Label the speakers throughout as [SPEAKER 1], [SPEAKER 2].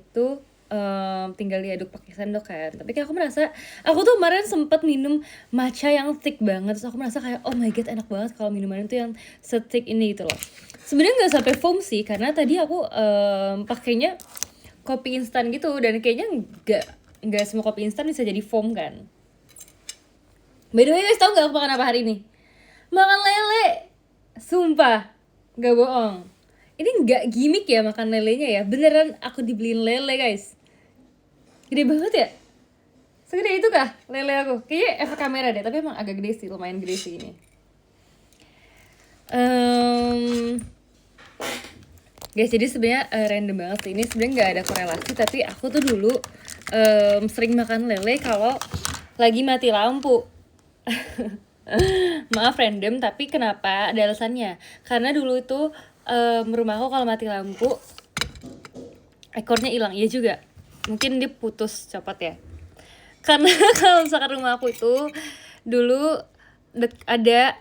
[SPEAKER 1] itu tinggal diaduk pakai sendok kan. Tapi kayak aku tuh kemarin sempet minum matcha yang thick banget, terus aku merasa kayak oh my god enak banget kalau minuman itu yang se-thick ini gitu loh. Sebenarnya nggak sampai foam sih, karena tadi aku pakainya kopi instan gitu, dan kayaknya nggak semua kopi instan bisa jadi foam kan. By the way guys, tau gak aku makan apa hari ini? Makan lele. Sumpah, gak bohong. Ini gak gimmick ya makan lelenya ya. Beneran aku dibeliin lele guys. Gede banget ya? Segede itu kah lele aku? Kayaknya efek kamera deh, tapi emang agak gede sih, lumayan gede sih ini. Guys, jadi sebenarnya random banget sih. Ini sebenarnya nggak ada korelasi, tapi aku tuh dulu sering makan lele kalau lagi mati lampu. Maaf random, tapi kenapa? Ada alasannya. Karena dulu itu rumahku kalau mati lampu ekornya hilang. Iya juga. Mungkin dia putus copot ya. Karena kalau misalkan rumah aku itu dulu ada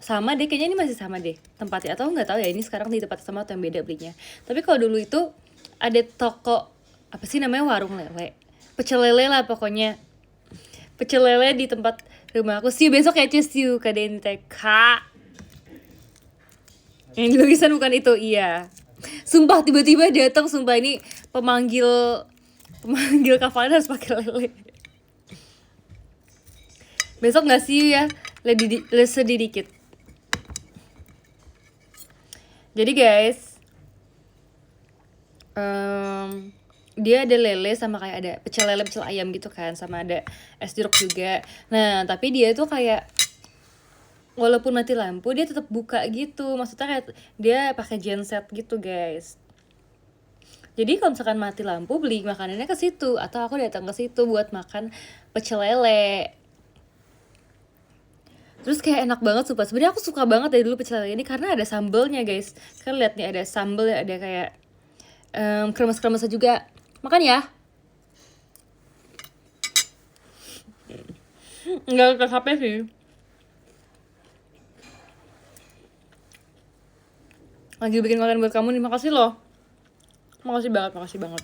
[SPEAKER 1] sama deh, kayaknya ini masih sama deh tempatnya, atau nggak tahu ya ini sekarang di tempat sama atau yang beda belinya. Tapi kalau dulu itu ada toko apa sih namanya, warung lele, pecel lele lah pokoknya, pecel lele di tempat rumah aku. See you besok ya, see you KDNTK. Yang di lukisan bukan itu, iya. Sumpah tiba-tiba datang, sumpah ini pemanggil kafalnya harus pakai lele. Besok nggak see you ya, sedih dikit. Jadi guys, dia ada lele sama kayak ada pecel lele, pecel ayam gitu kan, sama ada es jeruk juga. Nah tapi dia tuh kayak walaupun mati lampu dia tetap buka gitu, maksudnya kayak dia pakai genset gitu guys. Jadi kalau misalkan mati lampu beli makanannya ke situ, atau aku datang ke situ buat makan pecel lele. Terus kayak enak banget sumpah. Sebenarnya aku suka banget dari dulu pecel lele ini karena ada sambelnya guys. Kan lihat nih, ada sambel, ada kayak kremes-kremesnya juga. Makan ya. Enggak ke HP sih. Lagi bikin konten buat kamu nih, makasih loh. Makasih banget.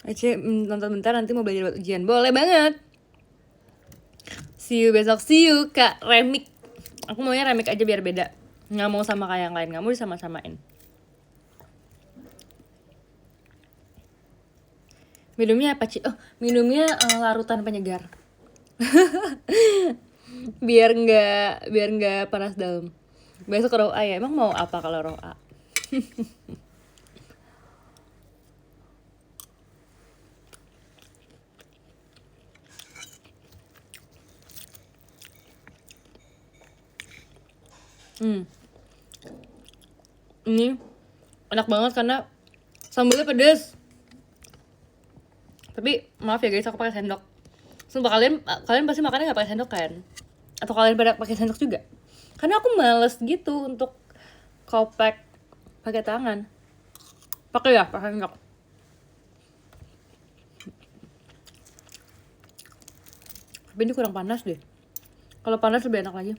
[SPEAKER 1] Ece nonton bentar, nanti mau belajar buat ujian. Boleh banget. See you besok. See you Kak Remik. Aku maunya Remik aja biar beda. Nggak mau sama kayak yang lain. Nggak mau disama-samain. Minumnya apa, Ci? Oh, minumnya larutan penyegar. biar nggak panas dalam. Besok roa ya. Emang mau apa kalau roa? Ini enak banget karena sambalnya pedes. Tapi maaf ya guys, aku pakai sendok. Sumpah kalian pasti makannya nggak pakai sendok kan? Atau kalian pada pakai sendok juga? Karena aku males gitu untuk kopek pakai tangan. Pakai sendok. Tapi ini kurang panas deh. Kalau panas lebih enak lagi.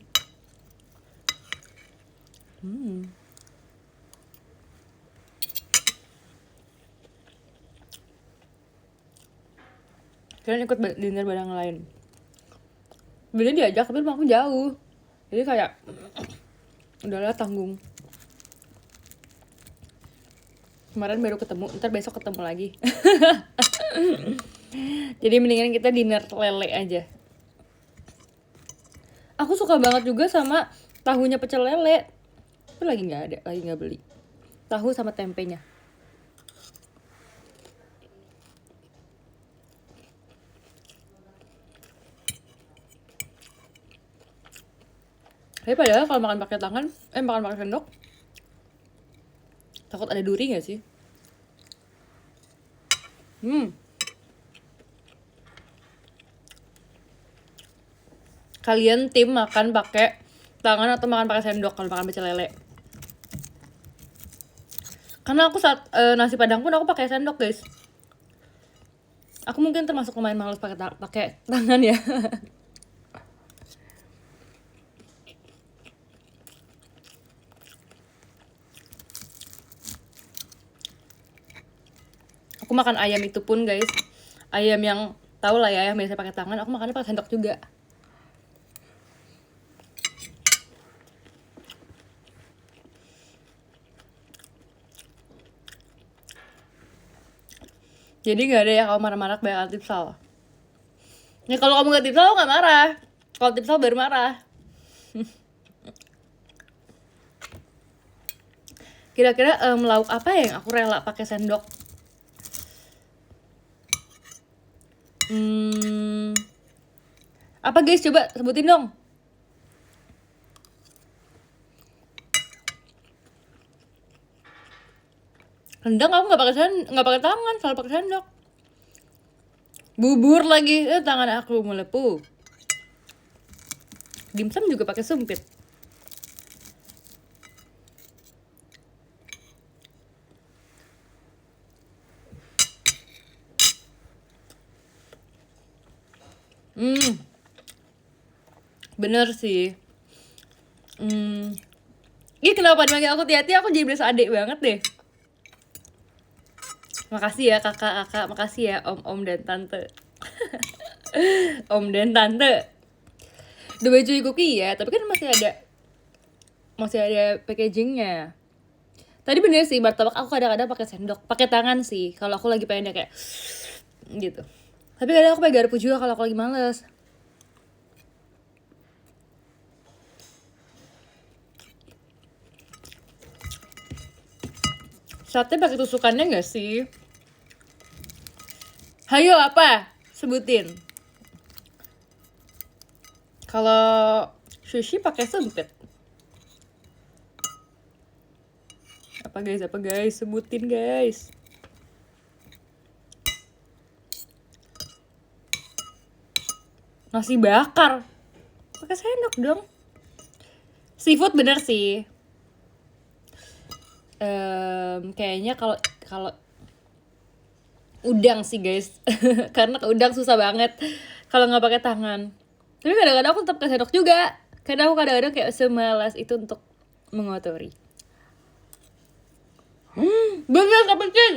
[SPEAKER 1] Kalian ikut dinner bareng lain. Bener diajak tapi rumah aku jauh. Jadi kayak udahlah tanggung. Kemarin baru ketemu, ntar besok ketemu lagi. Jadi mendingan kita dinner lele aja. Aku suka banget juga sama tahunya pecel lele. Itu lagi nggak ada, lagi nggak beli. Tahu sama tempenya. Tapi padahal kalau makan pakai tangan, makan pakai sendok, takut ada duri nggak sih? Kalian tim makan pakai tangan atau makan pakai sendok kalau makan pecel lele? Karena aku saat nasi padang pun aku pakai sendok guys. Aku mungkin termasuk lumayan malas pakai tangan ya. Aku makan ayam itu pun guys, ayam yang tahu lah ya, yang biasa pakai tangan, aku makannya pakai sendok juga. Jadi nggak ada ya kalau marah-marah banyak tipsal. Ya kalau kamu nggak tipsal, aku nggak marah. Kalau tipsal baru marah. Kira-kira lauk apa ya yang aku rela pakai sendok? Apa guys, coba sebutin dong. Rendang aku nggak pakai tangan, selalu pakai sendok. Bubur lagi, tangan aku melepuh. Dimsum juga pakai sumpit. Bener sih. Ih, kenapa dipanggil aku Tiati? Aku jadi berasa adik banget deh. Makasih ya kakak-kakak, makasih ya om-om dan tante. Om dan tante. The Baju Cookie ya, tapi kan masih ada packagingnya. Tadi bener sih, martabak aku kadang-kadang pakai sendok, pakai tangan sih. Kalau aku lagi pengen kayak gitu. Tapi kadang aku pakai garpu juga kalau aku lagi males. Sate pakai tusukannya nggak sih? Hayo apa? Sebutin. Kalau sushi pakai sumpit. Apa guys? Sebutin guys. Nasi bakar. Pakai sendok dong. Seafood bener sih. Kayaknya kalau udang sih guys. Karena udang susah banget kalau nggak pakai tangan. Tapi kadang-kadang aku tetap pakai sendok juga. Karena aku kadang-kadang kayak semalas itu untuk mengotori. Bener gak penting.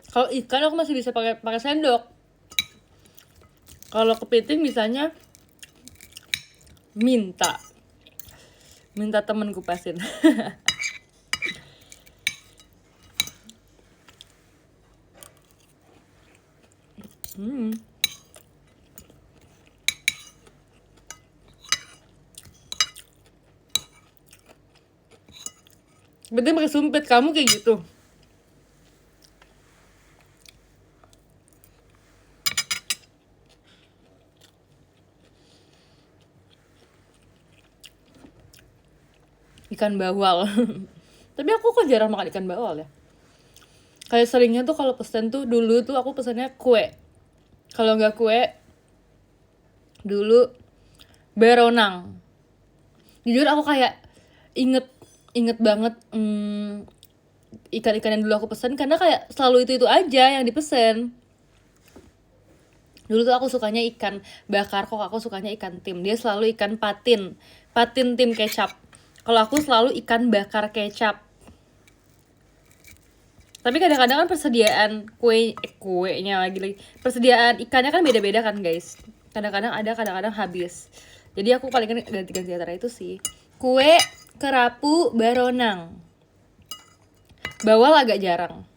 [SPEAKER 1] Kalau ikan aku masih bisa pakai sendok. Kalau kepiting misalnya minta temen kupasin. berarti pakai sumpit, kamu kayak gitu. Ikan bawal. Tapi aku kok jarang makan ikan bawal ya. Kayak seringnya tuh kalau pesen tuh dulu tuh aku pesennya kue. Kalau nggak kue, dulu beronang. Jujur aku kayak inget inget banget ikan-ikan yang dulu aku pesen, karena kayak selalu itu aja yang dipesen. Dulu tuh aku sukanya ikan bakar, kok aku sukanya ikan tim. Dia selalu ikan patin tim kecap. Kalau aku selalu ikan bakar kecap. Tapi kadang-kadang kan persediaan kuenya lagi persediaan ikannya kan beda-beda kan guys. Kadang-kadang ada, kadang-kadang habis. Jadi aku paling kan ganti-ganti antara itu sih. Kue, kerapu, baronang. Bawal agak jarang.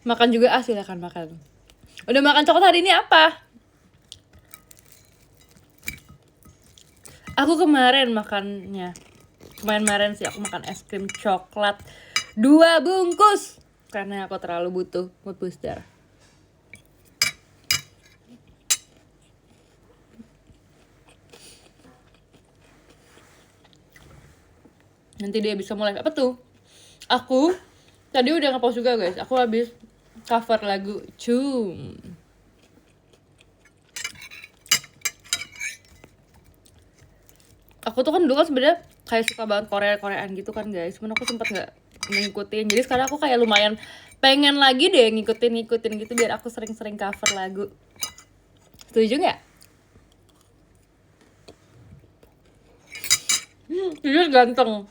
[SPEAKER 1] Makan juga, silakan makan. Udah makan coklat hari ini apa? Aku kemarin makannya. Kemarin sih aku makan es krim coklat 2 bungkus. Karena aku terlalu butuh mood booster. Nanti dia bisa mulai apa tuh? Aku tadi udah nge-pause juga guys. Aku habis cover lagu Cum. Aku tuh kan dulu kan sebenarnya kayak suka banget Koreaan gitu kan guys. Cuman aku sempet nggak ngikutin. Jadi sekarang aku kayak lumayan pengen lagi deh ngikutin gitu biar aku sering-sering cover lagu. Setuju nggak? Jujur ganteng.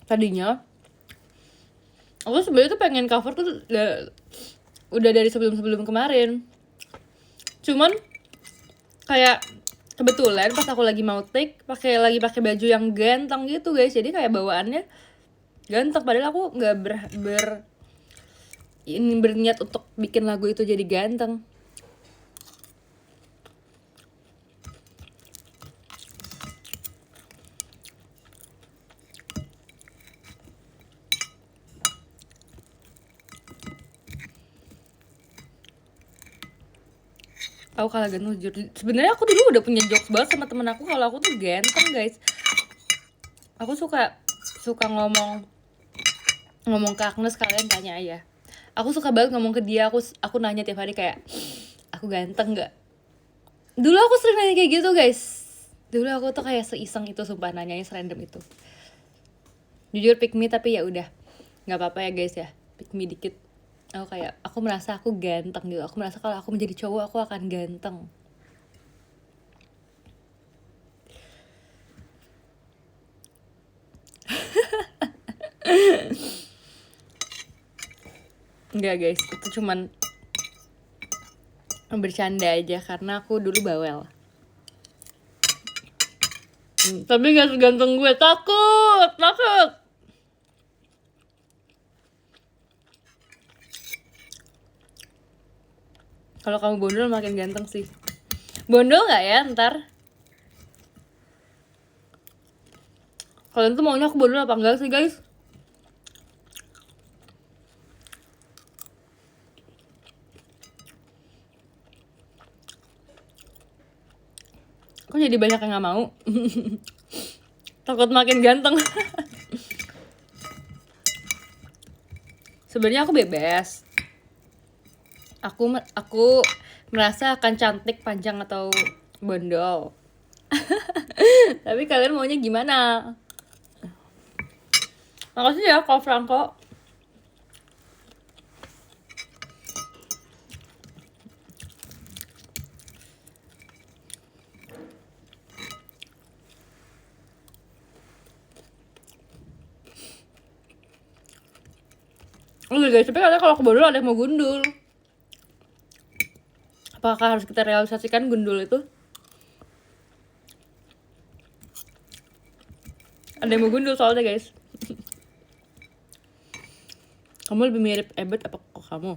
[SPEAKER 1] Tadinya aku sebenarnya tuh pengen cover tuh udah dari sebelum kemarin. Cuman kayak kebetulan pas aku lagi mau take lagi pakai baju yang ganteng gitu guys, jadi kayak bawaannya ganteng, padahal aku nggak berniat untuk bikin lagu itu jadi ganteng. Aku kalah ganteng jujur. Sebenarnya aku dulu udah punya jokes banget sama temen aku kalau aku tuh ganteng guys. Aku suka ngomong ke Agnes, kalian tanya aja. Aku suka banget ngomong ke dia, aku nanya tiap hari kayak, aku ganteng nggak? Dulu aku sering nanya kayak gitu guys. Dulu aku tuh kayak seiseng itu, sumpah nanyanya serandom itu. Jujur pick me, tapi ya udah nggak apa-apa ya guys ya, pick me dikit. Aku merasa aku ganteng gitu. Aku merasa kalau aku menjadi cowok aku akan ganteng. Enggak guys, itu cuman bercanda aja karena aku dulu bawel. Tapi gak seganteng gue, takut. Kalau kamu bondol makin ganteng sih. Bondol nggak ya ntar? Kalian tuh maunya aku bondol apa enggak sih guys? Kok jadi banyak yang nggak mau? Takut makin ganteng. Sebenarnya aku bebas. Aku merasa akan cantik panjang atau bondol. Tapi kalian maunya gimana? Makasih ya Kak Franco. Oke guys, tapi katanya kalau aku bondol ada yang mau gundul. Apakah harus kita realisasikan gundul itu? Ada yang mau gundul soalnya guys. Kamu lebih mirip Ebet apa koko kamu?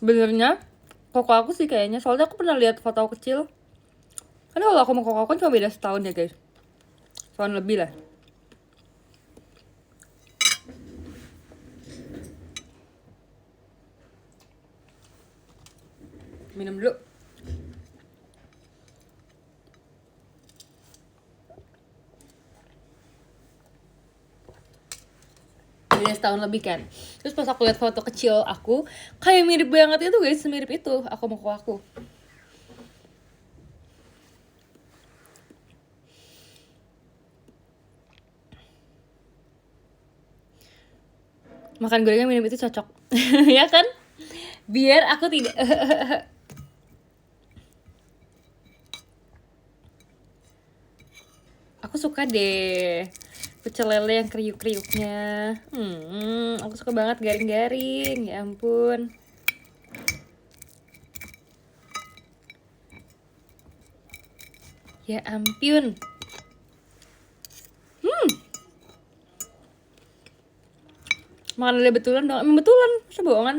[SPEAKER 1] Benernya koko aku sih kayaknya, soalnya aku pernah lihat foto aku kecil. Karena kalau aku sama koko aku kan cuma beda setahun ya guys. Setahun lebih lah. Minum dulu. Beda setahun lebih kan. Terus pas aku lihat foto kecil aku, kayak mirip banget itu guys, semirip itu aku sama koko aku. Makan gorengan minum itu cocok. Ya kan? Biar aku tidak aku suka deh pecel lele yang kriuk-kriuknya. Aku suka banget garing-garing. Ya ampun. Ya ampun. Makan lele betulan dong. Emang betulan, masa bohongan?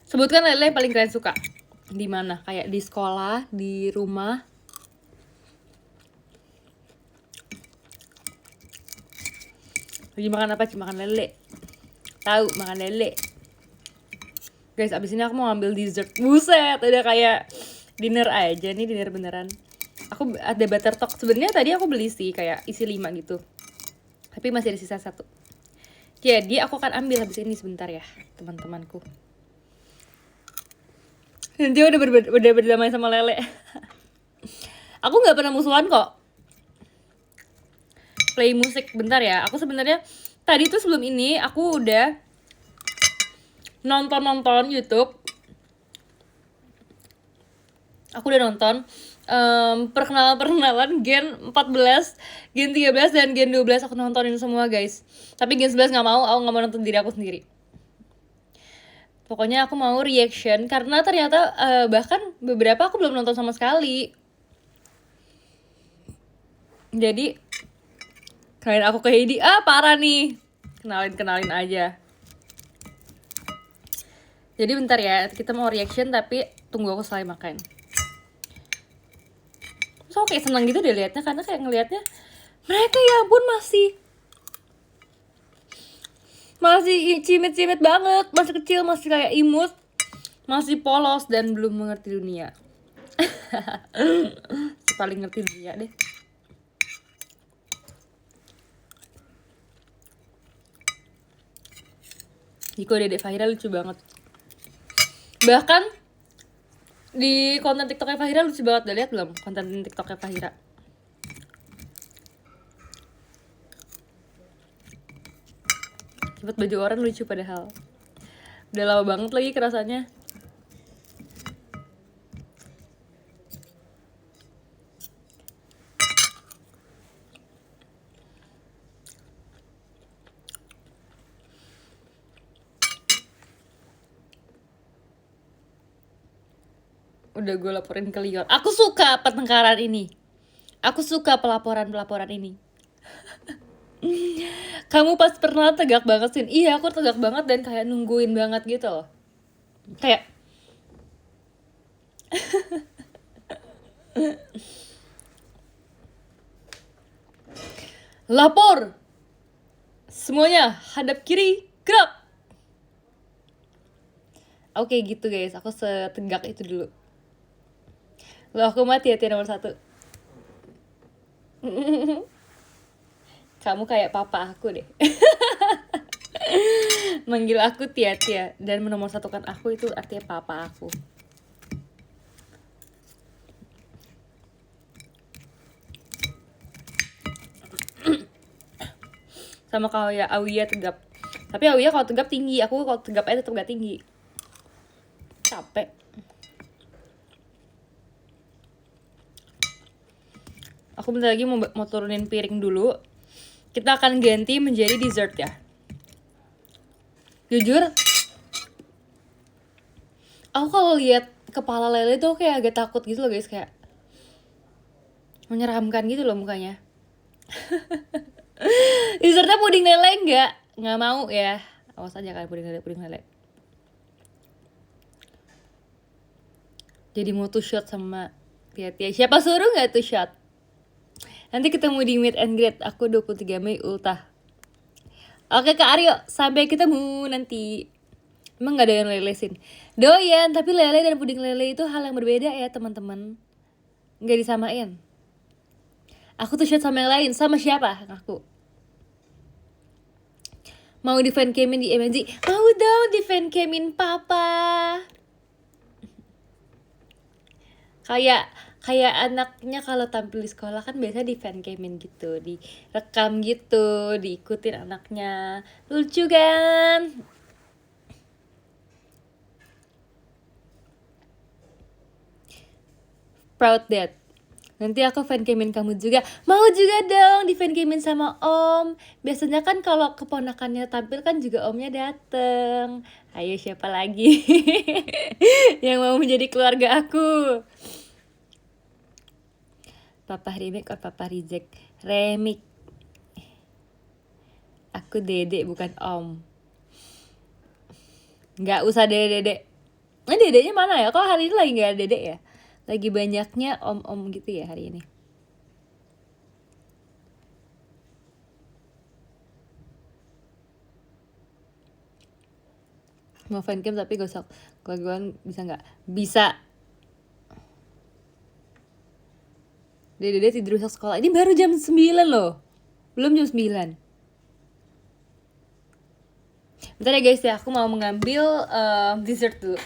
[SPEAKER 1] Sebutkan lele yang paling kalian suka. Di mana? Kayak di sekolah, di rumah. Lagi makan apa? Cuma makan lele. Tahu makan lele. Guys, abis ini aku mau ambil dessert. Buset, udah kayak dinner aja nih, dinner beneran. Aku ada butter talk. Sebenarnya tadi aku beli sih kayak isi 5 gitu. Tapi masih ada sisa 1. Jadi aku akan ambil habis ini sebentar ya, teman-temanku. Nanti udah berdamai sama lele. Aku nggak pernah musuhan kok. Play musik bentar ya. Aku sebenarnya tadi tuh sebelum ini aku udah nonton YouTube. Aku udah nonton perkenalan Gen 14, Gen 13, dan Gen 12 aku nontonin semua guys. Tapi Gen 11 gak mau, aku gak mau nonton diri aku sendiri. Pokoknya aku mau reaction, karena ternyata bahkan beberapa aku belum nonton sama sekali. Jadi kalian aku ke Heidi, parah nih. Kenalin aja. Jadi bentar ya, kita mau reaction tapi tunggu aku selesai makan. So kayak seneng gitu deh liatnya, karena kayak ngelihatnya mereka ya ampun masih cimit-cimit banget, masih kecil, masih kayak imut, masih polos dan belum mengerti dunia. Paling ngerti dunia deh. Jiko Dedek Fahira lucu banget. Bahkan di konten TikToknya Fahira lucu banget. Udah lihat belum konten TikToknya Fahira? Cepet baju oranye lucu padahal. Udah lama banget lagi kerasanya. Udah gue laporin ke Leon. Aku suka pertengkaran ini. Aku suka pelaporan ini. Kamu pas pernah tegak banget sih. Iya, aku tegak banget dan kayak nungguin banget gitu loh. Kayak lapor. Semuanya hadap kiri, gerak. Oke gitu guys, aku setegak itu dulu. Loh, aku mati ya nomor 1. Kamu kayak papa aku deh. Manggil aku Tia dan menomorsatukan aku itu artinya papa aku. Sama kayak Awia tegap. Tapi Awia kalau tegap tinggi, aku kalau tegap aja tetap gak tinggi. Capek. Aku bentar lagi mau turunin piring dulu. Kita akan ganti menjadi dessert ya. Jujur, aku kalau lihat kepala lele tuh kayak agak takut gitu loh guys, kayak menyeramkan gitu loh mukanya. Dessertnya puding lele nggak mau ya. Awas aja kan puding lele. Jadi mau tuh shot sama Tia. Siapa suruh nggak tuh shot? Nanti ketemu di meet and greet aku 23 Mei ultah. Oke Kak Aryo, sampai ketemu nanti. Emang gak doyan lelesin? Doyan, tapi lele dan puding lele itu hal yang berbeda ya teman-teman. Gak disamain. Aku tuh shot sama yang lain. Sama siapa? Aku. Mau di fan camin di MNZ? Mau dong di fan camin papa. Kayak anaknya kalau tampil di sekolah kan biasa di fan camin gitu, direkam gitu, diikutin anaknya. Lucu kan? Proud dad. Nanti aku fan camin kamu juga. Mau juga dong di fan camin sama om. Biasanya kan kalau keponakannya tampil kan juga omnya dateng. Ayo siapa lagi yang mau menjadi keluarga aku? Papa remake or papa reject? Remake. Aku dedek bukan om. Nggak usah dedek. Nah dedeknya mana ya? Kok hari ini lagi nggak ada dedek ya? Lagi banyaknya om-om gitu ya hari ini. Mau fancam tapi gosok kelaguan bisa nggak? Bisa. Dede tidur besok sekolah. Ini baru jam 9 loh. Belum jam 9. Bentar ya guys ya, aku mau mengambil dessert dulu.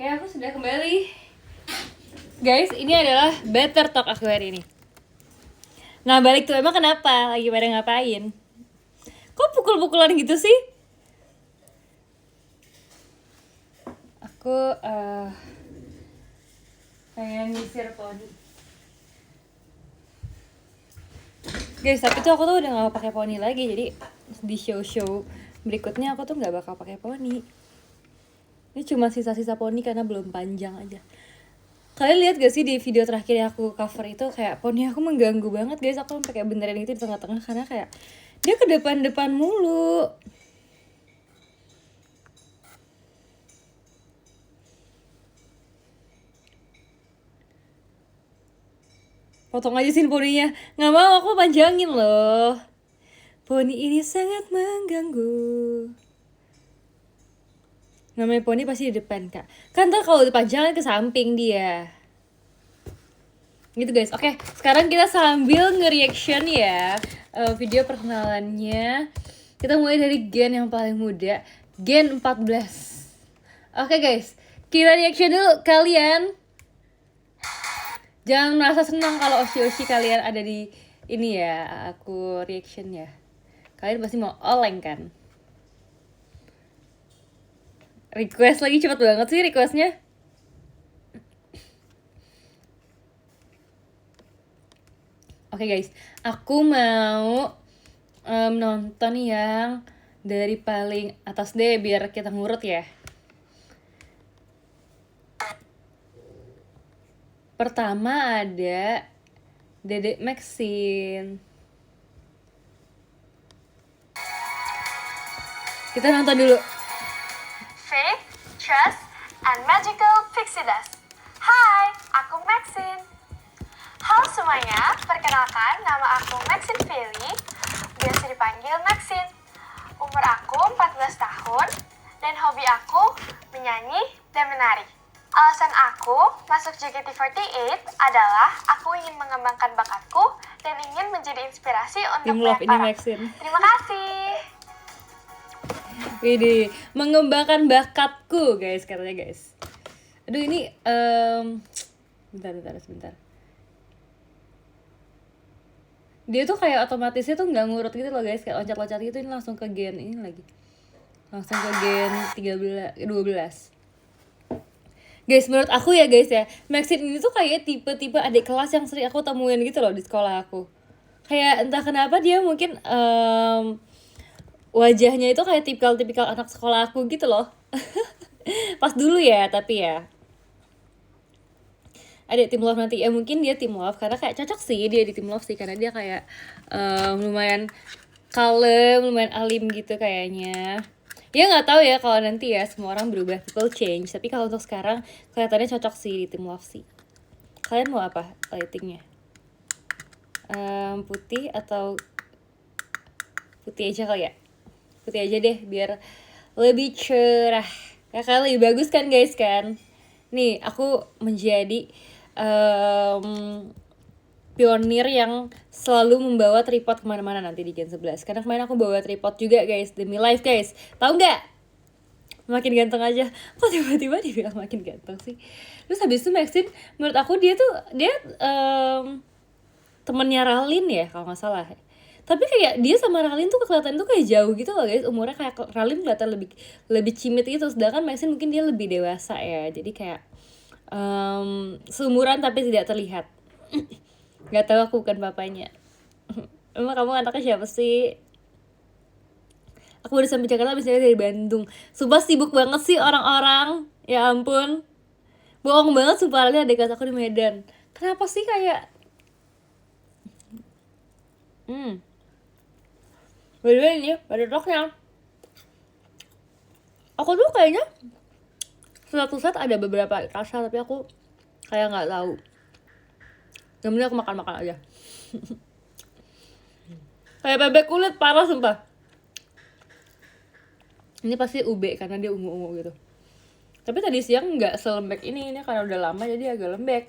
[SPEAKER 1] Oke, aku sudah kembali. Guys, ini adalah Better Talk aku hari ini. Nah, balik tuh emang kenapa? Lagi pada ngapain? Kok pukul-pukulan gitu sih? Aku pengen nyisir poni. Guys, tapi tuh aku tuh udah gak pakai poni lagi. Jadi di show-show berikutnya aku tuh gak bakal pakai poni. Ini cuma sisa-sisa poni karena belum panjang aja. Kalian lihat gak sih di video terakhir yang aku cover itu kayak poni aku mengganggu banget guys. Aku sampai kayak beneran itu di tengah-tengah karena kayak dia ke depan-depan mulu. Potong aja sih poninya. Nggak mau, aku panjangin loh. Poni ini sangat mengganggu. Namanya poni pasti di depan kak. Kan ntar kalau dipanjangin ke samping dia. Gitu guys. Oke, sekarang kita sambil nge-reaction ya video perkenalannya. Kita mulai dari gen yang paling muda, gen 14. Oke guys, kita reaction dulu. Kalian jangan merasa senang kalau oshi-oshi kalian ada di ini ya, aku reaction ya. Kalian pasti mau oleng kan? Request lagi, cepet banget sih requestnya. Oke guys, aku mau nonton yang dari paling atas deh biar kita ngurut ya. Pertama ada Dedek Maxine. Kita nonton dulu.
[SPEAKER 2] Faith, Trust, and Magical Pixie Dust. Hai, aku Maxine. Halo semuanya, perkenalkan nama aku Maxine Feli, biasa dipanggil Maxine. Umur aku 14 tahun, dan hobi aku menyanyi dan menari. Alasan aku masuk JKT48 adalah aku ingin mengembangkan bakatku dan ingin menjadi inspirasi untuk
[SPEAKER 1] Tim Love
[SPEAKER 2] banyak
[SPEAKER 1] ini
[SPEAKER 2] orang.
[SPEAKER 1] Maxine.
[SPEAKER 2] Terima kasih.
[SPEAKER 1] Widih, mengembangkan bakatku guys, katanya guys. Aduh ini sebentar. Dia tuh kayak otomatisnya tuh nggak ngurut gitu loh guys, kayak loncat-loncat gitu. Ini langsung ke gen ini lagi, langsung ke gen 12. Guys, menurut aku ya guys ya, Maxine ini tuh kayak tipe-tipe adik kelas yang sering aku temuin gitu loh di sekolah aku. Kayak entah kenapa dia mungkin wajahnya itu kayak tipikal anak sekolah aku gitu loh. Pas dulu ya, tapi ya ada Tim Love nanti ya, mungkin dia Tim Love karena kayak cocok sih dia di Tim Love sih, karena dia kayak lumayan kalem, lumayan alim gitu kayaknya. Ya nggak tahu ya kalau nanti ya semua orang berubah, people change, tapi kalau untuk sekarang kelihatannya cocok sih di Tim Love sih. Kalian mau apa lightingnya? Putih atau putih aja kali ya? Putih aja deh biar lebih cerah ya, kan lebih bagus kan guys kan. Nih aku menjadi pionir yang selalu membawa tripod kemana-mana nanti di Gen 11. Karena kemarin aku bawa tripod juga guys, demi live guys. Tahu nggak? Makin ganteng aja. Kok tiba-tiba dibilang makin ganteng sih? Terus habis itu Maxine, menurut aku dia temennya Ralin ya kalau nggak salah. Tapi kayak dia sama Ralin tuh kelihatan tuh kayak jauh gitu loh guys. Umurnya kayak Ralin kelihatan lebih cimit gitu. Sedangkan Maxine mungkin dia lebih dewasa ya. Jadi kayak seumuran tapi tidak terlihat. Gak tahu, aku bukan bapaknya. Emang kamu anaknya siapa sih? Aku baru sampai Jakarta, abis dari Bandung. Sumpah sibuk banget sih orang-orang. Ya ampun, bohong banget sumpah. Lihat adik kelas aku di Medan. Kenapa sih kayak by the way ini ada roknya. Aku tuh kayaknya satu set ada beberapa rasa, tapi aku kayak nggak tahu. Yang penting aku makan aja. Kayak bebek kulit parah sumpah. Ini pasti ube karena dia ungu-ungu gitu. Tapi tadi siang nggak selembek ini karena udah lama jadi agak lembek.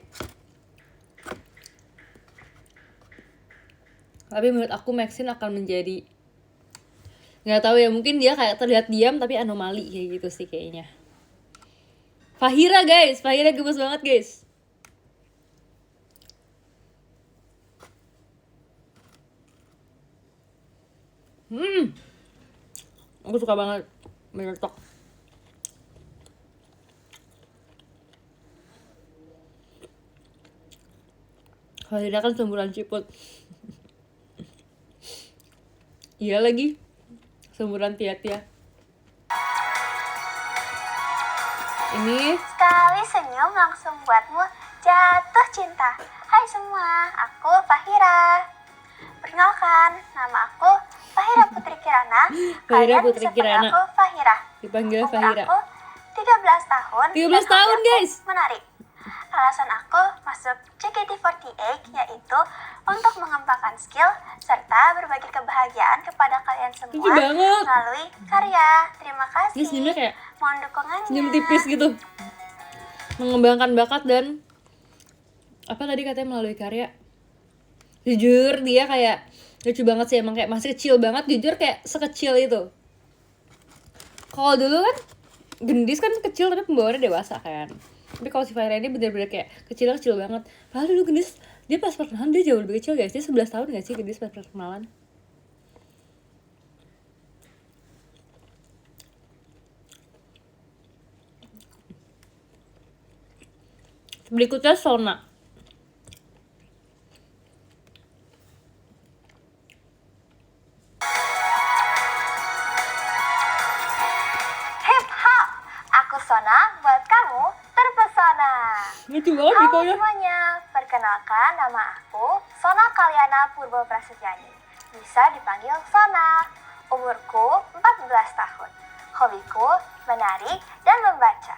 [SPEAKER 1] Tapi menurut aku Maxine akan menjadi, nggak tahu ya, mungkin dia kayak terlihat diam tapi anomali kayak gitu sih kayaknya. Fahira guys, Fahira gemes banget guys. Aku suka banget meretok. Fahira kan semburan ciput. Iya lagi, semburan tia-tia. Ini
[SPEAKER 2] Sekali Sekali senyum langsung buatmu jatuh cinta. Hai semua, aku Fahira. Perkenalkan, nama aku Fahira Putri Kirana.
[SPEAKER 1] Fahira
[SPEAKER 2] Kalian
[SPEAKER 1] Putri
[SPEAKER 2] bisa panggil
[SPEAKER 1] Kirana.
[SPEAKER 2] aku Fahira.
[SPEAKER 1] Dipanggil
[SPEAKER 2] Umur
[SPEAKER 1] Fahira.
[SPEAKER 2] aku 13 tahun.
[SPEAKER 1] 13
[SPEAKER 2] dan
[SPEAKER 1] tahun,
[SPEAKER 2] hobi aku
[SPEAKER 1] guys.
[SPEAKER 2] menarik. Alasan aku masuk JKT48 yaitu untuk mengembangkan skill serta berbagi kebahagiaan kepada kalian semua
[SPEAKER 1] Lucu banget.
[SPEAKER 2] melalui karya. Terima kasih.
[SPEAKER 1] Ini senyumnya kayak
[SPEAKER 2] Mohon dukungannya.
[SPEAKER 1] senyum tipis gitu. Mengembangkan bakat dan apa tadi katanya melalui karya. Jujur dia kayak lucu banget sih, emang kayak masih kecil banget, jujur kayak sekecil itu. Kalau dulu kan Gendis kan kecil tapi pembawaannya dewasa kan. Tapi kalau si Fahira ini bener-bener kayak kecil banget. Padahal dulu Gendis dia pas perkenalan dia jauh lebih kecil guys. Dia 11 tahun gak sih Gendis pas perkenalan? Berikutnya Sona.
[SPEAKER 2] Hip hop, aku Sona buat kamu terpesona.
[SPEAKER 1] Lucu banget
[SPEAKER 2] Halo
[SPEAKER 1] Dikonya.
[SPEAKER 2] semuanya, perkenalkan nama aku Sona Kalyana Purbo Prasetyani. Bisa dipanggil Sona. Umurku 14 tahun. Hobiku menari dan membaca.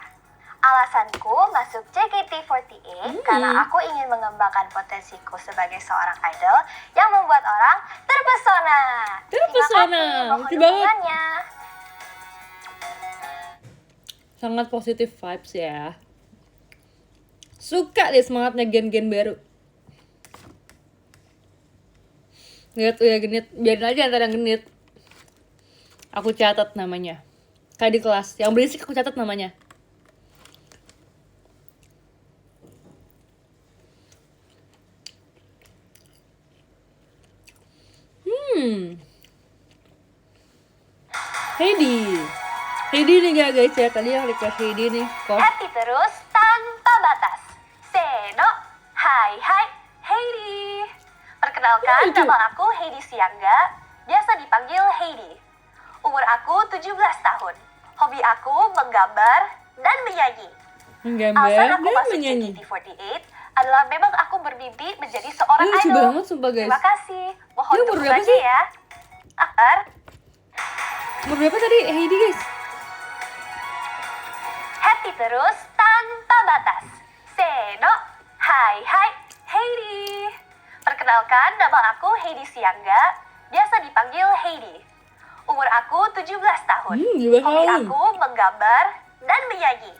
[SPEAKER 2] Alasanku masuk JKT48 karena aku ingin mengembangkan potensiku sebagai seorang idol yang membuat orang terpesona.
[SPEAKER 1] Terpesona,
[SPEAKER 2] Terima kasih, mohon
[SPEAKER 1] lucu banget.
[SPEAKER 2] dukungannya.
[SPEAKER 1] Sangat positif vibes ya. Suka deh semangatnya gen-gen baru. Lihat ya genit, biarin aja antara yang genit. Aku catat namanya. Kayak di kelas, yang berisik aku catat namanya. Heidi nih guys ya, tadi yang request Heidi nih kok.
[SPEAKER 2] Happy terus tanpa batas. Seno, hai hai, Heidi. Perkenalkan,
[SPEAKER 1] Lucu.
[SPEAKER 2] nama aku Heidi Siangga, biasa dipanggil Heidi. Umur aku 17 tahun. Hobi aku menggambar dan menyanyi.
[SPEAKER 1] Menggambar
[SPEAKER 2] Alasan aku
[SPEAKER 1] dan
[SPEAKER 2] masuk
[SPEAKER 1] menyanyi.
[SPEAKER 2] JKT48 adalah memang aku bermimpi menjadi seorang
[SPEAKER 1] Lucu
[SPEAKER 2] idol.
[SPEAKER 1] banget sumpah guys.
[SPEAKER 2] Terima kasih. Mohon
[SPEAKER 1] Dia umur berapa
[SPEAKER 2] dukungannya
[SPEAKER 1] sih?
[SPEAKER 2] ya. Akar.
[SPEAKER 1] Umur berapa tadi Heidi guys?
[SPEAKER 2] Happy terus tanpa batas. Seno, hai hai, Heidi. Perkenalkan, nama aku Heidi Siangga, biasa dipanggil Heidi. Umur aku 17 tahun.
[SPEAKER 1] 17
[SPEAKER 2] Hobi
[SPEAKER 1] tahun.
[SPEAKER 2] aku menggambar dan menyanyi.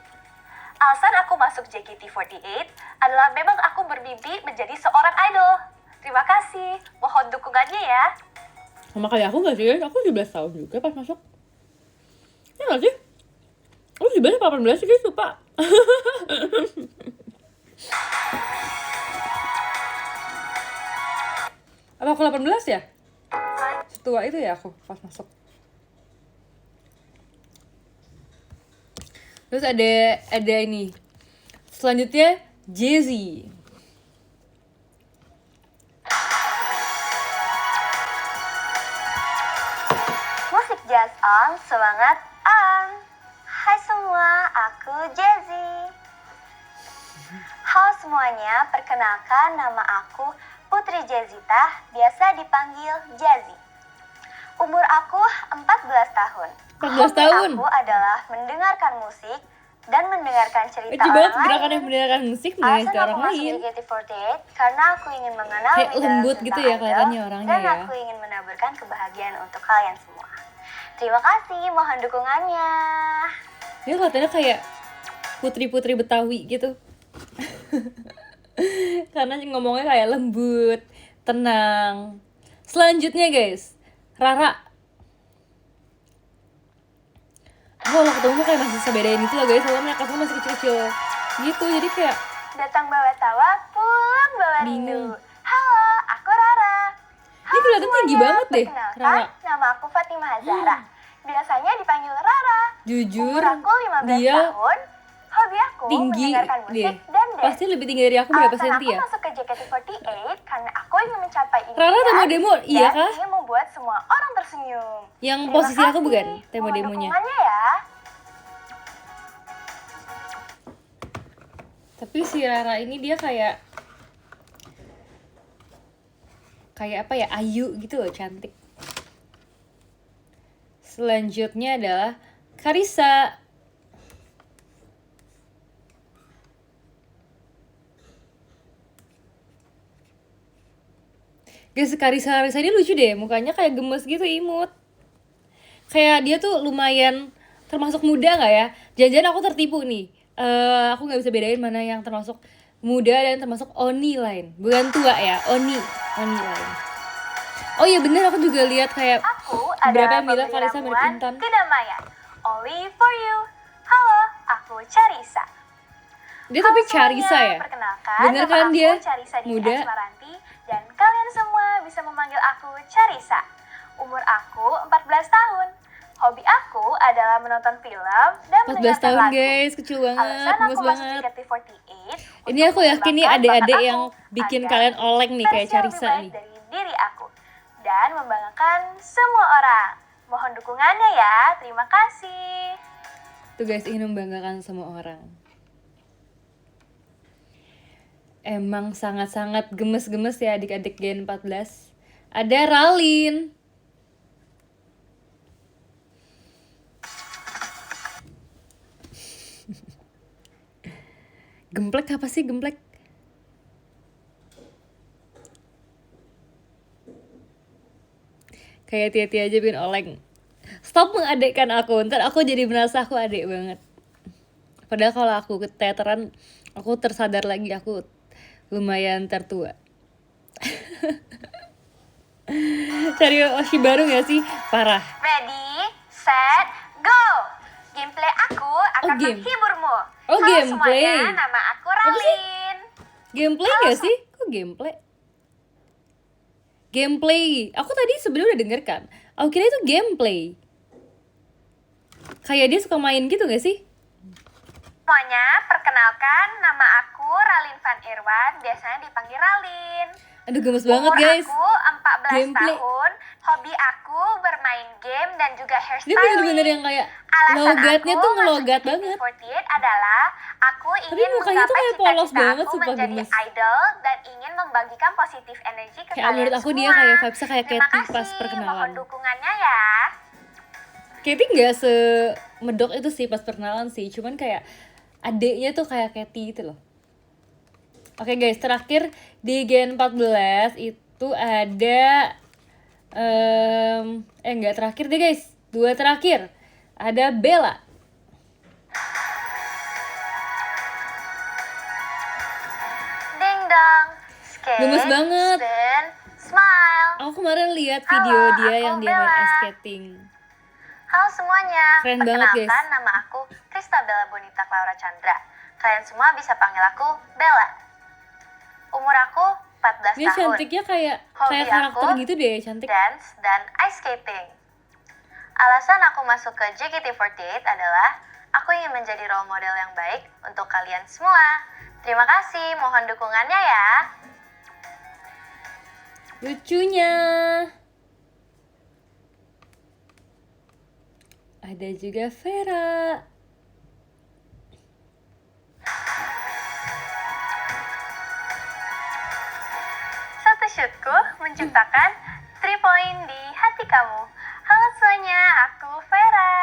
[SPEAKER 2] Alasan aku masuk JKT48 adalah memang aku bermimpi menjadi seorang idol. Terima kasih. Mohon dukungannya ya.
[SPEAKER 1] Sama kayak aku gak sih guys? Aku 17 tahun juga pas masuk. Ya gak sih? Aku 17 apa 18 sih guys, lupa. Apa aku 18 ya? Setua itu ya aku pas masuk. Terus ada ini. Selanjutnya Jay-Z.
[SPEAKER 2] Musik jazz on, semangat on. Hai semua, aku Jazzy. Halo semuanya, perkenalkan nama aku Putri Jazita, biasa dipanggil Jazzy. Umur aku 14 tahun.
[SPEAKER 1] 14
[SPEAKER 2] Hobi
[SPEAKER 1] tahun.
[SPEAKER 2] aku adalah mendengarkan musik dan mendengarkan cerita
[SPEAKER 1] Lucu banget
[SPEAKER 2] orang
[SPEAKER 1] gerakan yang
[SPEAKER 2] lain.
[SPEAKER 1] mendengarkan musik mendengarkan
[SPEAKER 2] Alasan
[SPEAKER 1] cerita
[SPEAKER 2] aku
[SPEAKER 1] orang
[SPEAKER 2] masuk
[SPEAKER 1] lain.
[SPEAKER 2] JKT48 karena aku ingin mengenal
[SPEAKER 1] Kayak
[SPEAKER 2] lebih dalam
[SPEAKER 1] lembut gitu
[SPEAKER 2] tentang
[SPEAKER 1] ya
[SPEAKER 2] idol,
[SPEAKER 1] kelihatannya orangnya
[SPEAKER 2] dan
[SPEAKER 1] ya.
[SPEAKER 2] aku ingin menaburkan kebahagiaan untuk kalian semua. Terima kasih, mohon dukungannya.
[SPEAKER 1] Dia kelihatannya kayak putri-putri Betawi gitu. Karena ngomongnya kayak lembut, tenang. Selanjutnya guys, Rara. Aku kalau ketemu kayak masih bisa bedain gitu loh guys, soalnya mereka semua masih kecil-kecil gitu, jadi kayak
[SPEAKER 2] Datang bawa tawa, pulang bawa
[SPEAKER 1] Bingung.
[SPEAKER 2] rindu. Halo, aku Rara.
[SPEAKER 1] Ini kelihatan tinggi
[SPEAKER 2] semuanya,
[SPEAKER 1] banget deh,
[SPEAKER 2] perkenalkan,
[SPEAKER 1] Rara.
[SPEAKER 2] nama aku Fatimah Zahra. Biasanya dipanggil Rara.
[SPEAKER 1] jujur
[SPEAKER 2] Umur aku 15
[SPEAKER 1] dia
[SPEAKER 2] tahun. Hobi aku
[SPEAKER 1] tinggi
[SPEAKER 2] mendengarkan musik
[SPEAKER 1] deh.
[SPEAKER 2] dan dance.
[SPEAKER 1] Pasti lebih tinggi dari aku berapa
[SPEAKER 2] Alasan
[SPEAKER 1] senti
[SPEAKER 2] aku
[SPEAKER 1] ya?
[SPEAKER 2] masuk ke JKT48 karena aku ingin mencapai
[SPEAKER 1] Rara
[SPEAKER 2] impian
[SPEAKER 1] temu demo, iya
[SPEAKER 2] dan
[SPEAKER 1] kah?
[SPEAKER 2] ingin membuat semua orang tersenyum.
[SPEAKER 1] Yang
[SPEAKER 2] Terima
[SPEAKER 1] posisi aku
[SPEAKER 2] kasih,
[SPEAKER 1] bukan? Temu
[SPEAKER 2] mohon
[SPEAKER 1] demonya.
[SPEAKER 2] dukungannya ya.
[SPEAKER 1] Tapi si Rara ini dia kayak apa ya, ayu gitu loh, cantik. Selanjutnya adalah Karissa. Guys, Karissa ini lucu deh, mukanya kayak gemes gitu, imut. Kayak dia tuh lumayan termasuk muda nggak ya? Jangan-jangan aku tertipu nih. Aku nggak bisa bedain mana yang termasuk muda dan termasuk Oni lain. Bukan tua ya, Oni lain. Oh iya bener, aku juga lihat kayak
[SPEAKER 2] Aku
[SPEAKER 1] berapa
[SPEAKER 2] adalah
[SPEAKER 1] yang bilang
[SPEAKER 2] pemberi
[SPEAKER 1] Karissa mirip
[SPEAKER 2] ramuan
[SPEAKER 1] Intan.
[SPEAKER 2] kedamaian. Only for you. Halo, aku Charissa.
[SPEAKER 1] Dia tapi
[SPEAKER 2] Halo
[SPEAKER 1] Charissa
[SPEAKER 2] semuanya,
[SPEAKER 1] ya?
[SPEAKER 2] perkenalkan
[SPEAKER 1] Bener
[SPEAKER 2] nama
[SPEAKER 1] kan
[SPEAKER 2] aku
[SPEAKER 1] dia?
[SPEAKER 2] Charissa Dini
[SPEAKER 1] Muda.
[SPEAKER 2] Asmaranti dan kalian semua bisa memanggil aku Charissa. Umur aku 14 tahun. Hobi aku adalah menonton film dan
[SPEAKER 1] 14
[SPEAKER 2] mendengarkan
[SPEAKER 1] tahun
[SPEAKER 2] lagu.
[SPEAKER 1] guys, kecil banget,
[SPEAKER 2] Alasan
[SPEAKER 1] gemes
[SPEAKER 2] aku masuk
[SPEAKER 1] banget.
[SPEAKER 2] JKT48
[SPEAKER 1] Ini aku yakin nih
[SPEAKER 2] untuk
[SPEAKER 1] adik-adik
[SPEAKER 2] mengembangkan
[SPEAKER 1] yang
[SPEAKER 2] bakat
[SPEAKER 1] bikin
[SPEAKER 2] aku
[SPEAKER 1] kalian
[SPEAKER 2] agar
[SPEAKER 1] oleng nih kayak
[SPEAKER 2] versi yang lebih
[SPEAKER 1] Charissa
[SPEAKER 2] baik
[SPEAKER 1] nih.
[SPEAKER 2] dari diri aku dan membanggakan semua orang. Mohon dukungannya ya. Terima kasih.
[SPEAKER 1] Tuh guys, ingin membanggakan semua orang. Emang sangat-sangat gemes-gemes ya adik-adik Gen 14. Ada Ralin. Gemplek apa sih gemplek? Kayak Tia-Tia aja bikin oleng. Stop mengadekkan aku, ntar aku jadi merasa aku adik banget. Padahal kalau aku ke teateran, aku tersadar lagi aku lumayan tertua. Cari Oshi baru gak sih? Parah.
[SPEAKER 2] Ready, set, go. Gameplay aku akan
[SPEAKER 1] game.
[SPEAKER 2] menghiburmu.
[SPEAKER 1] Oh,
[SPEAKER 2] Halo
[SPEAKER 1] gameplay.
[SPEAKER 2] semuanya, nama aku Ralin.
[SPEAKER 1] Gameplay gak sih? Kok gameplay? Gameplay. Aku tadi sebenarnya udah denger kan. Aku kira itu gameplay. Kayak dia suka main gitu gak sih?
[SPEAKER 2] Semuanya, perkenalkan nama aku Ralin Van Irwan, biasanya dipanggil Ralin.
[SPEAKER 1] Aduh gemes banget guys.
[SPEAKER 2] Umur aku 14
[SPEAKER 1] Gameplay.
[SPEAKER 2] tahun, hobi aku bermain game dan juga
[SPEAKER 1] Dia
[SPEAKER 2] hairstyling.
[SPEAKER 1] bener-bener yang kayak logatnya tuh ngelogat banget.
[SPEAKER 2] JKT48 adalah aku
[SPEAKER 1] Tapi
[SPEAKER 2] ingin
[SPEAKER 1] mukanya tuh
[SPEAKER 2] menggapai
[SPEAKER 1] kayak polos
[SPEAKER 2] cita-cita
[SPEAKER 1] banget,
[SPEAKER 2] aku
[SPEAKER 1] sumpah
[SPEAKER 2] menjadi
[SPEAKER 1] gemes.
[SPEAKER 2] idol dan ingin membagikan positif energi ke
[SPEAKER 1] Kayak
[SPEAKER 2] kalian
[SPEAKER 1] menurut aku
[SPEAKER 2] semua.
[SPEAKER 1] dia kayak vibes-nya kayak
[SPEAKER 2] Terima
[SPEAKER 1] Katy pas
[SPEAKER 2] kasih,
[SPEAKER 1] perkenalan.
[SPEAKER 2] mohon dukungannya ya.
[SPEAKER 1] Katy nggak semedok itu sih pas perkenalan sih, cuman kayak adeknya tuh kayak Katy gitu loh. Oke guys, terakhir di Gen 14 itu ada enggak terakhir deh guys, 2 terakhir. Ada Bella.
[SPEAKER 2] Ding dong, skate,
[SPEAKER 1] Gemes banget.
[SPEAKER 2] spin, smile.
[SPEAKER 1] Aku kemarin lihat video
[SPEAKER 2] Halo,
[SPEAKER 1] dia
[SPEAKER 2] aku
[SPEAKER 1] yang dia main
[SPEAKER 2] Bella.
[SPEAKER 1] ice skating.
[SPEAKER 2] Halo semuanya,
[SPEAKER 1] Keren banget,
[SPEAKER 2] perkenalkan
[SPEAKER 1] guys.
[SPEAKER 2] nama aku Kristabella Bonita Clara Chandra. Kalian semua bisa panggil aku Bella. Umur aku 14
[SPEAKER 1] Dia
[SPEAKER 2] tahun.
[SPEAKER 1] cantiknya kayak
[SPEAKER 2] Hobi
[SPEAKER 1] karakter
[SPEAKER 2] aku
[SPEAKER 1] gitu deh, cantik.
[SPEAKER 2] dance dan ice skating. Alasan aku masuk ke JKT48 adalah aku ingin menjadi role model yang baik untuk kalian semua. Terima kasih, mohon dukungannya ya.
[SPEAKER 1] Lucunya. Ada juga Vera.
[SPEAKER 2] Satu shootku menciptakan 3 point di hati kamu. Halo semuanya, aku Vera.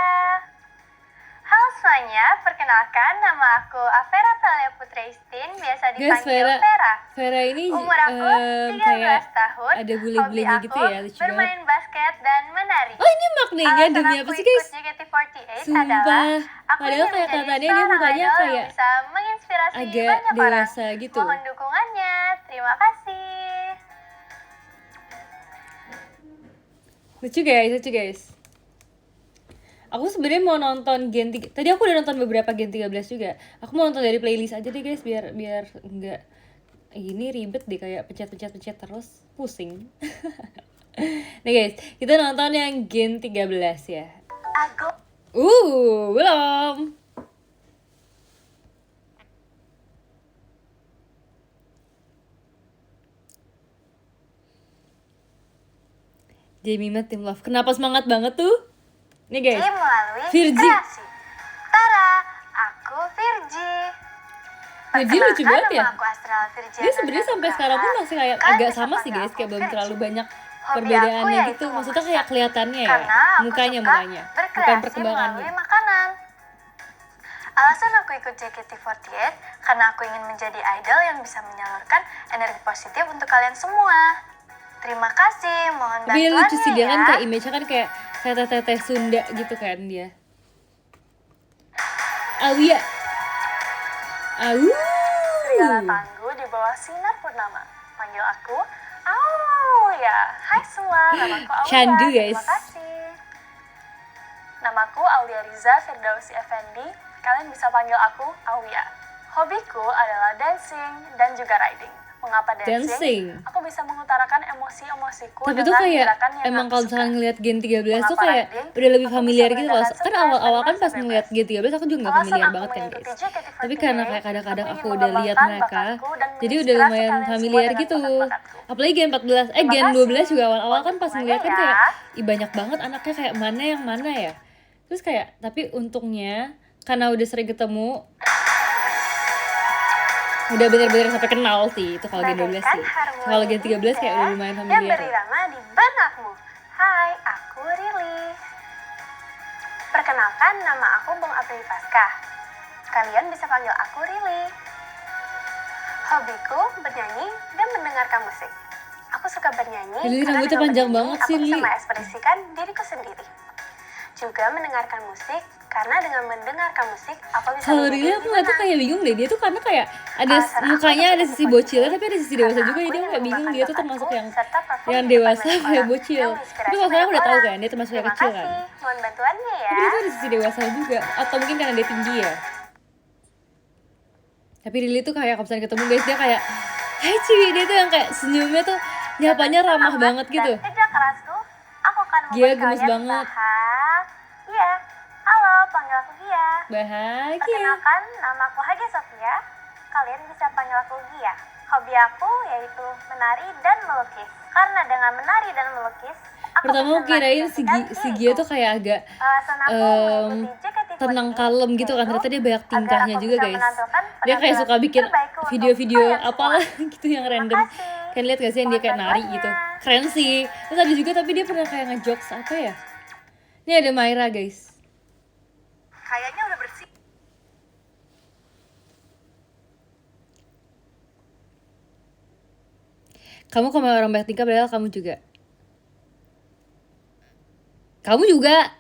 [SPEAKER 2] Halo semuanya, perkenalkan nama aku Avera Thalia Putreistin, biasa
[SPEAKER 1] Guys,
[SPEAKER 2] dipanggil Vera.
[SPEAKER 1] Vera ini
[SPEAKER 2] Umur aku 13
[SPEAKER 1] kayak
[SPEAKER 2] tahun.
[SPEAKER 1] ada
[SPEAKER 2] Hobi
[SPEAKER 1] bully-bullynya
[SPEAKER 2] aku
[SPEAKER 1] gitu ya, lucu banget.
[SPEAKER 2] bermain basket dan menari.
[SPEAKER 1] Oh ini maknanya
[SPEAKER 2] Alasan
[SPEAKER 1] demi
[SPEAKER 2] aku
[SPEAKER 1] apa sih
[SPEAKER 2] ikut
[SPEAKER 1] guys?
[SPEAKER 2] JKT48
[SPEAKER 1] Sumpah.
[SPEAKER 2] adalah aku
[SPEAKER 1] Padahal
[SPEAKER 2] ingin
[SPEAKER 1] kayak
[SPEAKER 2] menjadi
[SPEAKER 1] kelihatannya dia
[SPEAKER 2] seorang
[SPEAKER 1] mukanya
[SPEAKER 2] idol
[SPEAKER 1] kayak
[SPEAKER 2] yang bisa menginspirasi
[SPEAKER 1] agak
[SPEAKER 2] banyak orang.
[SPEAKER 1] dewasa gitu.
[SPEAKER 2] Mohon dukungannya. Terima kasih.
[SPEAKER 1] Lucu guys. Aku sebenarnya mau nonton Gen 3. Tadi aku udah nonton beberapa Gen 13 juga. Aku mau nonton dari playlist aja deh guys, biar enggak ini ribet deh kayak pencet terus, pusing. Nih guys, kita nonton yang Gen 13 ya.
[SPEAKER 2] Aku
[SPEAKER 1] Belum. Jemima Team Love. Kenapa semangat banget tuh? Nih guys.
[SPEAKER 2] melalui
[SPEAKER 1] Virgi.
[SPEAKER 2] kreasi. Tara, aku Virgi.
[SPEAKER 1] Jadi lucu
[SPEAKER 2] Perkenalkan,
[SPEAKER 1] banget ya.
[SPEAKER 2] nama aku Astral Virgiana
[SPEAKER 1] Dia sebenarnya sampai sekarang pun
[SPEAKER 2] Nugraha.
[SPEAKER 1] masih kayak
[SPEAKER 2] Kalian
[SPEAKER 1] agak
[SPEAKER 2] bisa
[SPEAKER 1] sama sih
[SPEAKER 2] panggil
[SPEAKER 1] guys,
[SPEAKER 2] aku
[SPEAKER 1] kayak belum
[SPEAKER 2] Virgi.
[SPEAKER 1] terlalu banyak
[SPEAKER 2] Hobi aku
[SPEAKER 1] perbedaannya
[SPEAKER 2] yaitu
[SPEAKER 1] gitu. Maksudnya
[SPEAKER 2] memasak.
[SPEAKER 1] kayak kelihatannya ya,
[SPEAKER 2] Karena aku
[SPEAKER 1] mukanya
[SPEAKER 2] suka
[SPEAKER 1] bukan
[SPEAKER 2] berkreasi
[SPEAKER 1] perkembangannya.
[SPEAKER 2] melalui makanan. Alasan aku ikut JKT48 karena aku ingin menjadi idol yang bisa menyalurkan energi positif untuk kalian semua. Terima kasih, mohon
[SPEAKER 1] Tapi dia lucu sih,
[SPEAKER 2] bantuannya
[SPEAKER 1] dia
[SPEAKER 2] ya.
[SPEAKER 1] kan kayak image-nya kan kayak teteh-teteh Sunda gitu kan dia. Awia. Au.
[SPEAKER 2] Serigala tangguh di bawah sinar purnama. Panggil aku Aulia. Hai semua, namaku Aulia.
[SPEAKER 1] Candu, guys.
[SPEAKER 2] Terima kasih. Namaku Aulia Riza Firdausi Effendi. Kalian bisa panggil aku Aulia. Hobiku adalah dancing dan juga riding. Mengapa dancing?
[SPEAKER 1] Dancing.
[SPEAKER 2] Aku bisa mengutarakan emosi-emosiku
[SPEAKER 1] Tapi tuh
[SPEAKER 2] dengan
[SPEAKER 1] kayak
[SPEAKER 2] gerakan yang
[SPEAKER 1] emang
[SPEAKER 2] aku
[SPEAKER 1] kalau
[SPEAKER 2] suka.
[SPEAKER 1] misalkan ngeliat Gen 13 tuh
[SPEAKER 2] Mengapa
[SPEAKER 1] kayak
[SPEAKER 2] riding?
[SPEAKER 1] udah lebih
[SPEAKER 2] Aku
[SPEAKER 1] familiar
[SPEAKER 2] bisa
[SPEAKER 1] gitu loh.
[SPEAKER 2] meredakan
[SPEAKER 1] Kan
[SPEAKER 2] stres
[SPEAKER 1] awal-awal
[SPEAKER 2] dan
[SPEAKER 1] kan pas
[SPEAKER 2] merasa
[SPEAKER 1] ngeliat
[SPEAKER 2] bebas.
[SPEAKER 1] Gen 13 aku juga gak
[SPEAKER 2] Alasan
[SPEAKER 1] familiar
[SPEAKER 2] aku
[SPEAKER 1] banget kan
[SPEAKER 2] mengikuti
[SPEAKER 1] guys.
[SPEAKER 2] JKT48,
[SPEAKER 1] Tapi karena kayak kadang-kadang
[SPEAKER 2] aku
[SPEAKER 1] aku
[SPEAKER 2] ingin
[SPEAKER 1] udah lihat
[SPEAKER 2] mengembangkan
[SPEAKER 1] mereka,
[SPEAKER 2] bakatku dan
[SPEAKER 1] jadi udah
[SPEAKER 2] menginspirasi
[SPEAKER 1] lumayan
[SPEAKER 2] kalian semua
[SPEAKER 1] familiar
[SPEAKER 2] dengan
[SPEAKER 1] gitu.
[SPEAKER 2] bakat-bakatku.
[SPEAKER 1] Apalagi Gen 14,
[SPEAKER 2] Terima
[SPEAKER 1] Gen 12
[SPEAKER 2] kasih.
[SPEAKER 1] juga awal-awal kan pas
[SPEAKER 2] Mohon
[SPEAKER 1] ngeliat kan
[SPEAKER 2] dukungannya
[SPEAKER 1] kayak
[SPEAKER 2] ya.
[SPEAKER 1] ih banyak banget anaknya, kayak mana yang mana ya. Terus kayak tapi untungnya karena udah sering ketemu, udah bener-bener sampai kenal sih itu kalau Gen 12
[SPEAKER 2] Bagaikan
[SPEAKER 1] sih.
[SPEAKER 2] harmoni
[SPEAKER 1] Kalau Gen 13 kayak udah
[SPEAKER 2] indah
[SPEAKER 1] lumayan
[SPEAKER 2] yang
[SPEAKER 1] familiar.
[SPEAKER 2] berirama di benakmu. Hai, aku Rili. Perkenalkan, nama aku Bung Aprili Paskah. Kalian bisa panggil aku Rili. Hobiku bernyanyi dan mendengarkan musik. Aku suka bernyanyi
[SPEAKER 1] Rili
[SPEAKER 2] karena
[SPEAKER 1] rambutnya
[SPEAKER 2] dengan
[SPEAKER 1] panjang
[SPEAKER 2] bernyanyi
[SPEAKER 1] banget
[SPEAKER 2] aku
[SPEAKER 1] sih,
[SPEAKER 2] bisa
[SPEAKER 1] Rili.
[SPEAKER 2] mengekspresikan diriku sendiri. Juga mendengarkan musik karena dengan mendengarkan musik aku bisa
[SPEAKER 1] Kalau
[SPEAKER 2] menjadi
[SPEAKER 1] Rili aku nggak tuh
[SPEAKER 2] gimana.
[SPEAKER 1] kayak bingung deh, dia tuh karena kayak ada
[SPEAKER 2] Alasan aku
[SPEAKER 1] mukanya
[SPEAKER 2] ikut
[SPEAKER 1] ada sisi
[SPEAKER 2] JKT48
[SPEAKER 1] bocilnya tapi ada sisi dewasa
[SPEAKER 2] karena
[SPEAKER 1] juga,
[SPEAKER 2] aku
[SPEAKER 1] jadi aku
[SPEAKER 2] ingin
[SPEAKER 1] kayak bingung
[SPEAKER 2] mengembangkan
[SPEAKER 1] dia tuh
[SPEAKER 2] bakatku
[SPEAKER 1] termasuk yang
[SPEAKER 2] serta perform
[SPEAKER 1] yang
[SPEAKER 2] di depan
[SPEAKER 1] dewasa
[SPEAKER 2] banyak
[SPEAKER 1] kayak
[SPEAKER 2] orang
[SPEAKER 1] bocil.
[SPEAKER 2] yang
[SPEAKER 1] Tapi
[SPEAKER 2] menginspirasi
[SPEAKER 1] kalau sekarang
[SPEAKER 2] banyak
[SPEAKER 1] udah tahu
[SPEAKER 2] orang.
[SPEAKER 1] kan dia termasuk yang
[SPEAKER 2] Terima
[SPEAKER 1] kecil kan.
[SPEAKER 2] kasih, mohon bantuannya ya.
[SPEAKER 1] Tapi dia tuh ada sisi dewasa juga, atau mungkin karena dia tinggi ya. Tapi Rili tuh kayak kalau misalnya ketemu guys dia kayak hai cuy, dia tuh yang kayak senyumnya tuh nyapanya ramah banget gitu.
[SPEAKER 2] Dan kerja kerasku, aku akan
[SPEAKER 1] Gia
[SPEAKER 2] membuat
[SPEAKER 1] gemes
[SPEAKER 2] kalian
[SPEAKER 1] banget.
[SPEAKER 2] bahagia. Halo, panggil aku Gia.
[SPEAKER 1] Bahagia.
[SPEAKER 2] Perkenalkan, nama aku Hagia Sophia. Kalian bisa panggil aku Gia. Hobi aku yaitu menari dan melukis. Karena dengan menari dan melukis, aku
[SPEAKER 1] Pertama
[SPEAKER 2] bisa
[SPEAKER 1] aku kirain
[SPEAKER 2] mengekspresikan
[SPEAKER 1] si Gia
[SPEAKER 2] diriku.
[SPEAKER 1] tuh kayak agak
[SPEAKER 2] Alasan aku mengikuti JKT48
[SPEAKER 1] tenang kalem gitu kan, ternyata dia banyak tingkahnya juga guys. Dia kayak suka bikin video-video apalah gitu yang random. Kan lihat gak sih yang dia kayak nari gitu, keren sih. Terus ada juga tapi dia pernah kayak ngejokes apa ya. Ini ada Myra guys.
[SPEAKER 2] Kayaknya udah bersih.
[SPEAKER 1] Kamu komen orang banyak tingkah padahal kamu juga. Kamu juga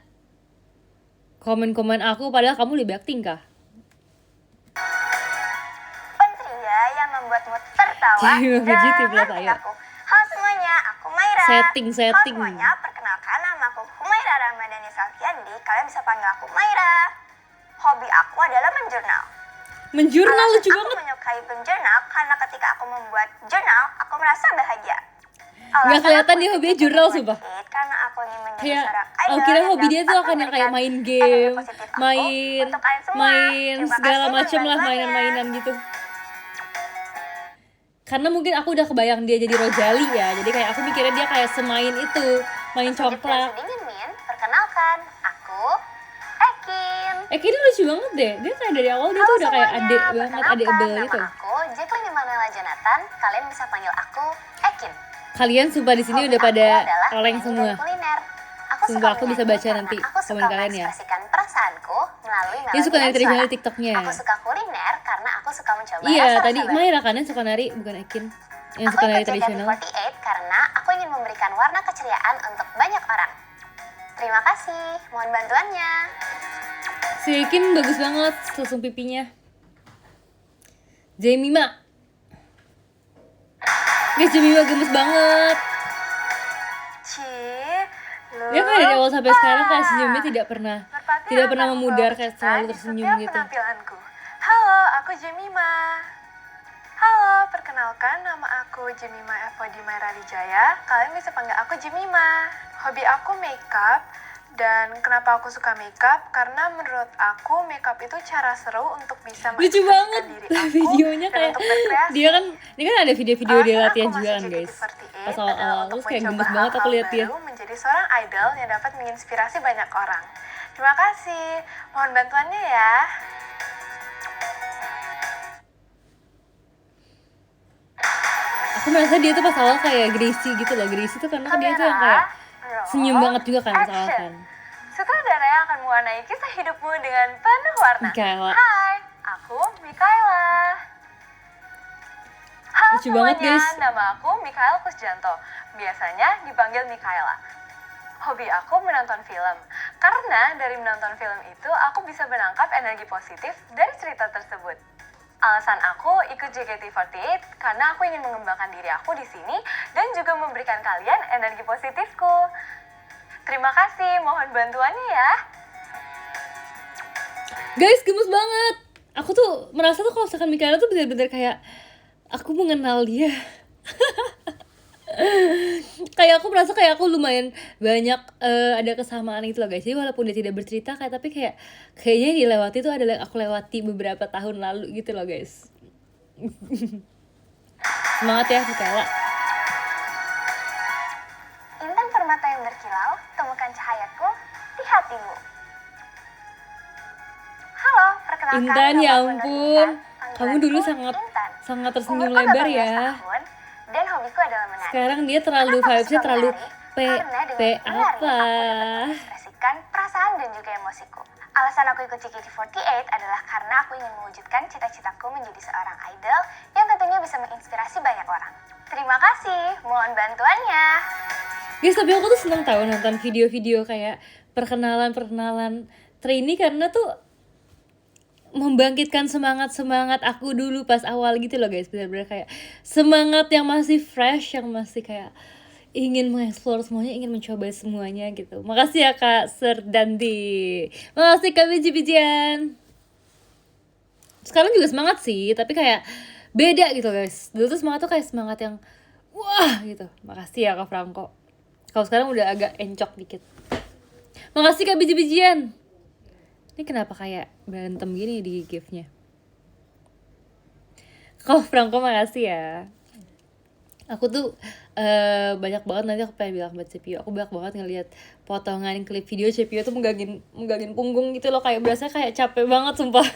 [SPEAKER 1] komen-komen aku padahal kamu lebih banyak tingkah.
[SPEAKER 2] Pria yang membuatmu tertawa
[SPEAKER 1] Jadi begitu
[SPEAKER 2] dan
[SPEAKER 1] belas ayo.
[SPEAKER 2] aku. Halo semuanya, aku Maira.
[SPEAKER 1] Setting.
[SPEAKER 2] Halo semuanya, perkenalkan nama aku Humaira Ramadhani Salfiandi. Kalian bisa panggil aku Maira. Hobi aku adalah menjurnal.
[SPEAKER 1] Menjurnal lucu
[SPEAKER 2] Aku
[SPEAKER 1] banget.
[SPEAKER 2] menyukai menjurnal karena ketika aku membuat jurnal, aku merasa bahagia.
[SPEAKER 1] Nggak kelihatan dia hobinya jurnal sumpah.
[SPEAKER 2] Karena aku ingin menjadi
[SPEAKER 1] Kayak
[SPEAKER 2] seorang
[SPEAKER 1] aku
[SPEAKER 2] idol
[SPEAKER 1] kira
[SPEAKER 2] yang
[SPEAKER 1] hobi dia tuh
[SPEAKER 2] dapat
[SPEAKER 1] akan yang kayak
[SPEAKER 2] memberikan
[SPEAKER 1] main
[SPEAKER 2] energi
[SPEAKER 1] game,
[SPEAKER 2] positif aku
[SPEAKER 1] main
[SPEAKER 2] untuk kalian semua.
[SPEAKER 1] main
[SPEAKER 2] Terima
[SPEAKER 1] segala
[SPEAKER 2] kasih
[SPEAKER 1] macem lah,
[SPEAKER 2] bantuannya.
[SPEAKER 1] mainan-mainan gitu. Karena mungkin aku udah kebayang dia jadi Rojali ya, jadi kayak aku mikirnya dia kayak semain itu, main
[SPEAKER 2] Sejuk dan
[SPEAKER 1] congklak.
[SPEAKER 2] sedingin Min, perkenalkan, aku Ekin.
[SPEAKER 1] Ini lucu banget deh, dia kayak dari awal dia tuh udah kayak adek banget, adek ebel gitu.
[SPEAKER 2] Nama aku Jacqueline Emanuela Jonathan. Kalian bisa panggil aku Ekin.
[SPEAKER 1] Kalian sumpah di sini
[SPEAKER 2] Hobi
[SPEAKER 1] udah pada
[SPEAKER 2] aku adalah
[SPEAKER 1] oleng
[SPEAKER 2] menyanyi
[SPEAKER 1] semua.
[SPEAKER 2] dan kuliner.
[SPEAKER 1] Sumpah, aku bisa
[SPEAKER 2] menyanyi
[SPEAKER 1] baca
[SPEAKER 2] karena
[SPEAKER 1] nanti
[SPEAKER 2] aku suka
[SPEAKER 1] komen kalian ya.
[SPEAKER 2] mengekspresikan perasaanku melalui melodi
[SPEAKER 1] Dia suka
[SPEAKER 2] dan
[SPEAKER 1] nari tradisional
[SPEAKER 2] suara.
[SPEAKER 1] di TikToknya.
[SPEAKER 2] Aku suka kuliner karena aku suka mencoba
[SPEAKER 1] Iya,
[SPEAKER 2] rasa-rasa
[SPEAKER 1] tadi
[SPEAKER 2] baru.
[SPEAKER 1] Myra kan yang suka nari, bukan Ekin. Yang
[SPEAKER 2] Aku
[SPEAKER 1] suka nari
[SPEAKER 2] ikut
[SPEAKER 1] tradisional.
[SPEAKER 2] JKT48 karena aku ingin memberikan warna keceriaan untuk banyak orang. Terima kasih, mohon bantuannya.
[SPEAKER 1] Si Ekin bagus banget langsung pipinya. Jemima. Guys, Jemima gemes banget. Dia kayak dari awal sampai sekarang kayak senyumnya tidak pernah memudar, kayak selalu tersenyum gitu.
[SPEAKER 2] Penampilanku. Halo, aku Jemima. Halo, perkenalkan nama aku Jemima Evodi Mairalijaya. Kalian bisa panggil aku Jemima. Hobi aku makeup. Dan kenapa aku suka makeup? Karena menurut aku makeup itu cara seru untuk bisa
[SPEAKER 1] Lucu banget
[SPEAKER 2] diri aku
[SPEAKER 1] videonya
[SPEAKER 2] dan
[SPEAKER 1] kayak
[SPEAKER 2] untuk berkreasi.
[SPEAKER 1] dia kan ada video-video dia
[SPEAKER 2] Alasan
[SPEAKER 1] latihan
[SPEAKER 2] aku
[SPEAKER 1] juga kan
[SPEAKER 2] masuk
[SPEAKER 1] guys.
[SPEAKER 2] JKT48
[SPEAKER 1] Pas
[SPEAKER 2] adalah
[SPEAKER 1] awal-awal
[SPEAKER 2] untuk
[SPEAKER 1] terus kayak
[SPEAKER 2] mencoba
[SPEAKER 1] gemes banget aku
[SPEAKER 2] hal-hal
[SPEAKER 1] lihat dia.
[SPEAKER 2] baru menjadi seorang idol yang dapat menginspirasi banyak orang. Terima kasih. Mohon bantuannya ya.
[SPEAKER 1] Aku merasa dia tuh pas awal kayak Gracie gitu loh. Gracie tuh karena dia tuh yang kayak senyum banget juga kan pas awal kan.
[SPEAKER 2] Sutradara yang akan mewarnai kisah hidupmu dengan penuh warna.
[SPEAKER 1] Mikaela.
[SPEAKER 2] Hai, aku Mikaela. Halo
[SPEAKER 1] Lucu banget,
[SPEAKER 2] semuanya,
[SPEAKER 1] guys.
[SPEAKER 2] nama aku Mikael Kusjanto. Biasanya dipanggil Mikaela. Hobi aku menonton film. Karena dari menonton film itu, aku bisa menangkap energi positif dari cerita tersebut. Alasan aku ikut JKT48 karena aku ingin mengembangkan diri aku di sini dan juga memberikan kalian energi positifku. Terima kasih, mohon bantuannya ya.
[SPEAKER 1] Guys, gemes banget. Aku tuh merasa tuh kalau misalkan Mikaela tuh bener-bener kayak aku mengenal dia. Kayak aku merasa kayak aku lumayan banyak ada kesamaan gitu loh guys. Jadi walaupun dia tidak bercerita kayak tapi kayaknya yang dilewati tuh adalah aku lewati beberapa tahun lalu gitu loh guys. Semangat ya Mikaela.
[SPEAKER 2] Intan permata yang berkilau, temukan cahayaku di hatimu. Halo, perkenalkan
[SPEAKER 1] Intan, ya
[SPEAKER 2] nama aku Nur
[SPEAKER 1] ampun.
[SPEAKER 2] Intan.
[SPEAKER 1] Kamu dulu
[SPEAKER 2] Panggilanku
[SPEAKER 1] sangat
[SPEAKER 2] Intan.
[SPEAKER 1] tersenyum
[SPEAKER 2] Umurku
[SPEAKER 1] lebar
[SPEAKER 2] 18
[SPEAKER 1] ya.
[SPEAKER 2] tahun, dan hobiku adalah menari.
[SPEAKER 1] Sekarang dia terlalu
[SPEAKER 2] Kenapa aku
[SPEAKER 1] vibesnya
[SPEAKER 2] suka
[SPEAKER 1] terlalu
[SPEAKER 2] menari?
[SPEAKER 1] P
[SPEAKER 2] Karena dengan
[SPEAKER 1] P
[SPEAKER 2] menari,
[SPEAKER 1] apa?
[SPEAKER 2] aku dapat mengekspresikan perasaan dan juga emosiku. Alasan aku ikut JKT48 adalah karena aku ingin mewujudkan cita-citaku menjadi seorang idol yang tentunya bisa menginspirasi banyak orang. Terima kasih, mohon bantuannya.
[SPEAKER 1] Guys, tapi aku tuh seneng tau nonton video-video kayak perkenalan trainee karena tuh membangkitkan semangat aku dulu pas awal gitu loh guys. Bener-bener kayak semangat yang masih fresh, yang masih kayak ingin mengeksplor semuanya, ingin mencoba semuanya gitu. Makasih ya Kak Serdandi. Makasih Kak Biji-bijian. Sekarang juga semangat sih, tapi kayak beda gitu guys. Dulu tuh semangat tuh kayak semangat yang wah gitu. Makasih ya Kak Franco. Kalau sekarang udah agak encok dikit. Makasih Kak Biji-bijian. Ini kenapa kayak berantem gini di gift-nya? Kak Franco makasih ya. Aku tuh banyak banget, nanti aku pengen bilang buat Cepio. Aku banyak banget ngeliat potongan klip video Cepio tuh menggangin punggung gitu loh. Kayak berasa kayak capek banget sumpah.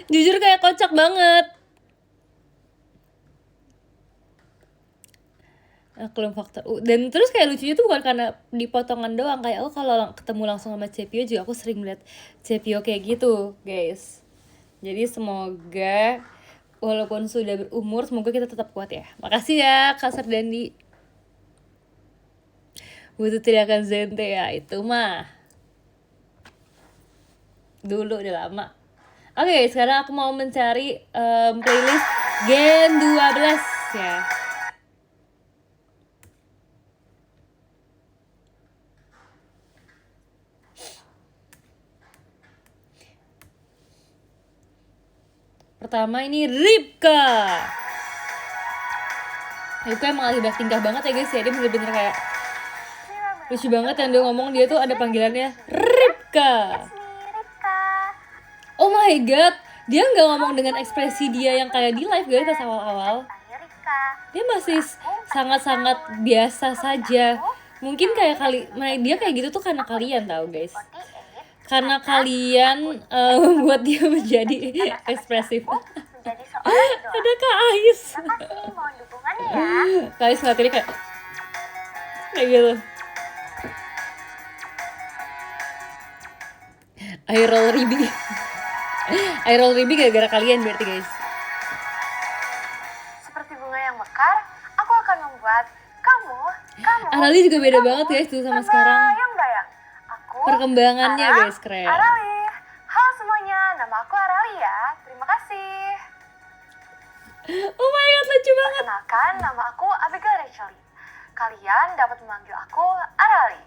[SPEAKER 1] Jujur kayak kocak banget. Kelum faktor dan terus kayak lucunya tuh bukan karena di potongan doang, kayak aku kalau ketemu langsung sama Cepio juga aku sering melihat Cepio kayak gitu guys. Jadi semoga walaupun sudah berumur semoga kita tetap kuat ya. Makasih ya Kak Serdandi. Butuh teriakan Zente ya, itu mah dulu udah lama. Oke, sekarang aku mau mencari playlist Gen 12 ya. Pertama ini Ripka. Ripka emang lagi udah tingkah banget ya guys ya. Dia bener-bener kayak lucu banget yang dia ngomong, dia tuh ada panggilannya Ripka. Oh my god, dia nggak ngomong dengan ekspresi dia yang kayak di live guys pas awal-awal. Dia masih sangat-sangat biasa saja. Mungkin kayak dia kayak gitu tuh karena kalian tahu guys. Karena kalian membuat dia menjadi ekspresif. Ada Kak Ais.
[SPEAKER 2] Makasih, mohon dukungannya ya.
[SPEAKER 1] Kak Ais ngeliat ini kayak gitu. I roll Ribi. I roll Ribi gara-gara kalian berarti guys.
[SPEAKER 2] Seperti bunga yang mekar, aku akan membuat kamu
[SPEAKER 1] Arali juga beda banget guys tuh sama sekarang.
[SPEAKER 2] Bayang-bayang. Aku
[SPEAKER 1] Perkembangannya guys keren.
[SPEAKER 2] Arali. Halo semuanya, nama aku Arali ya. Terima kasih.
[SPEAKER 1] Oh my god, lucu banget.
[SPEAKER 2] Perkenalkan, nama aku Abigail Racheli. Kalian dapat memanggil aku Arali.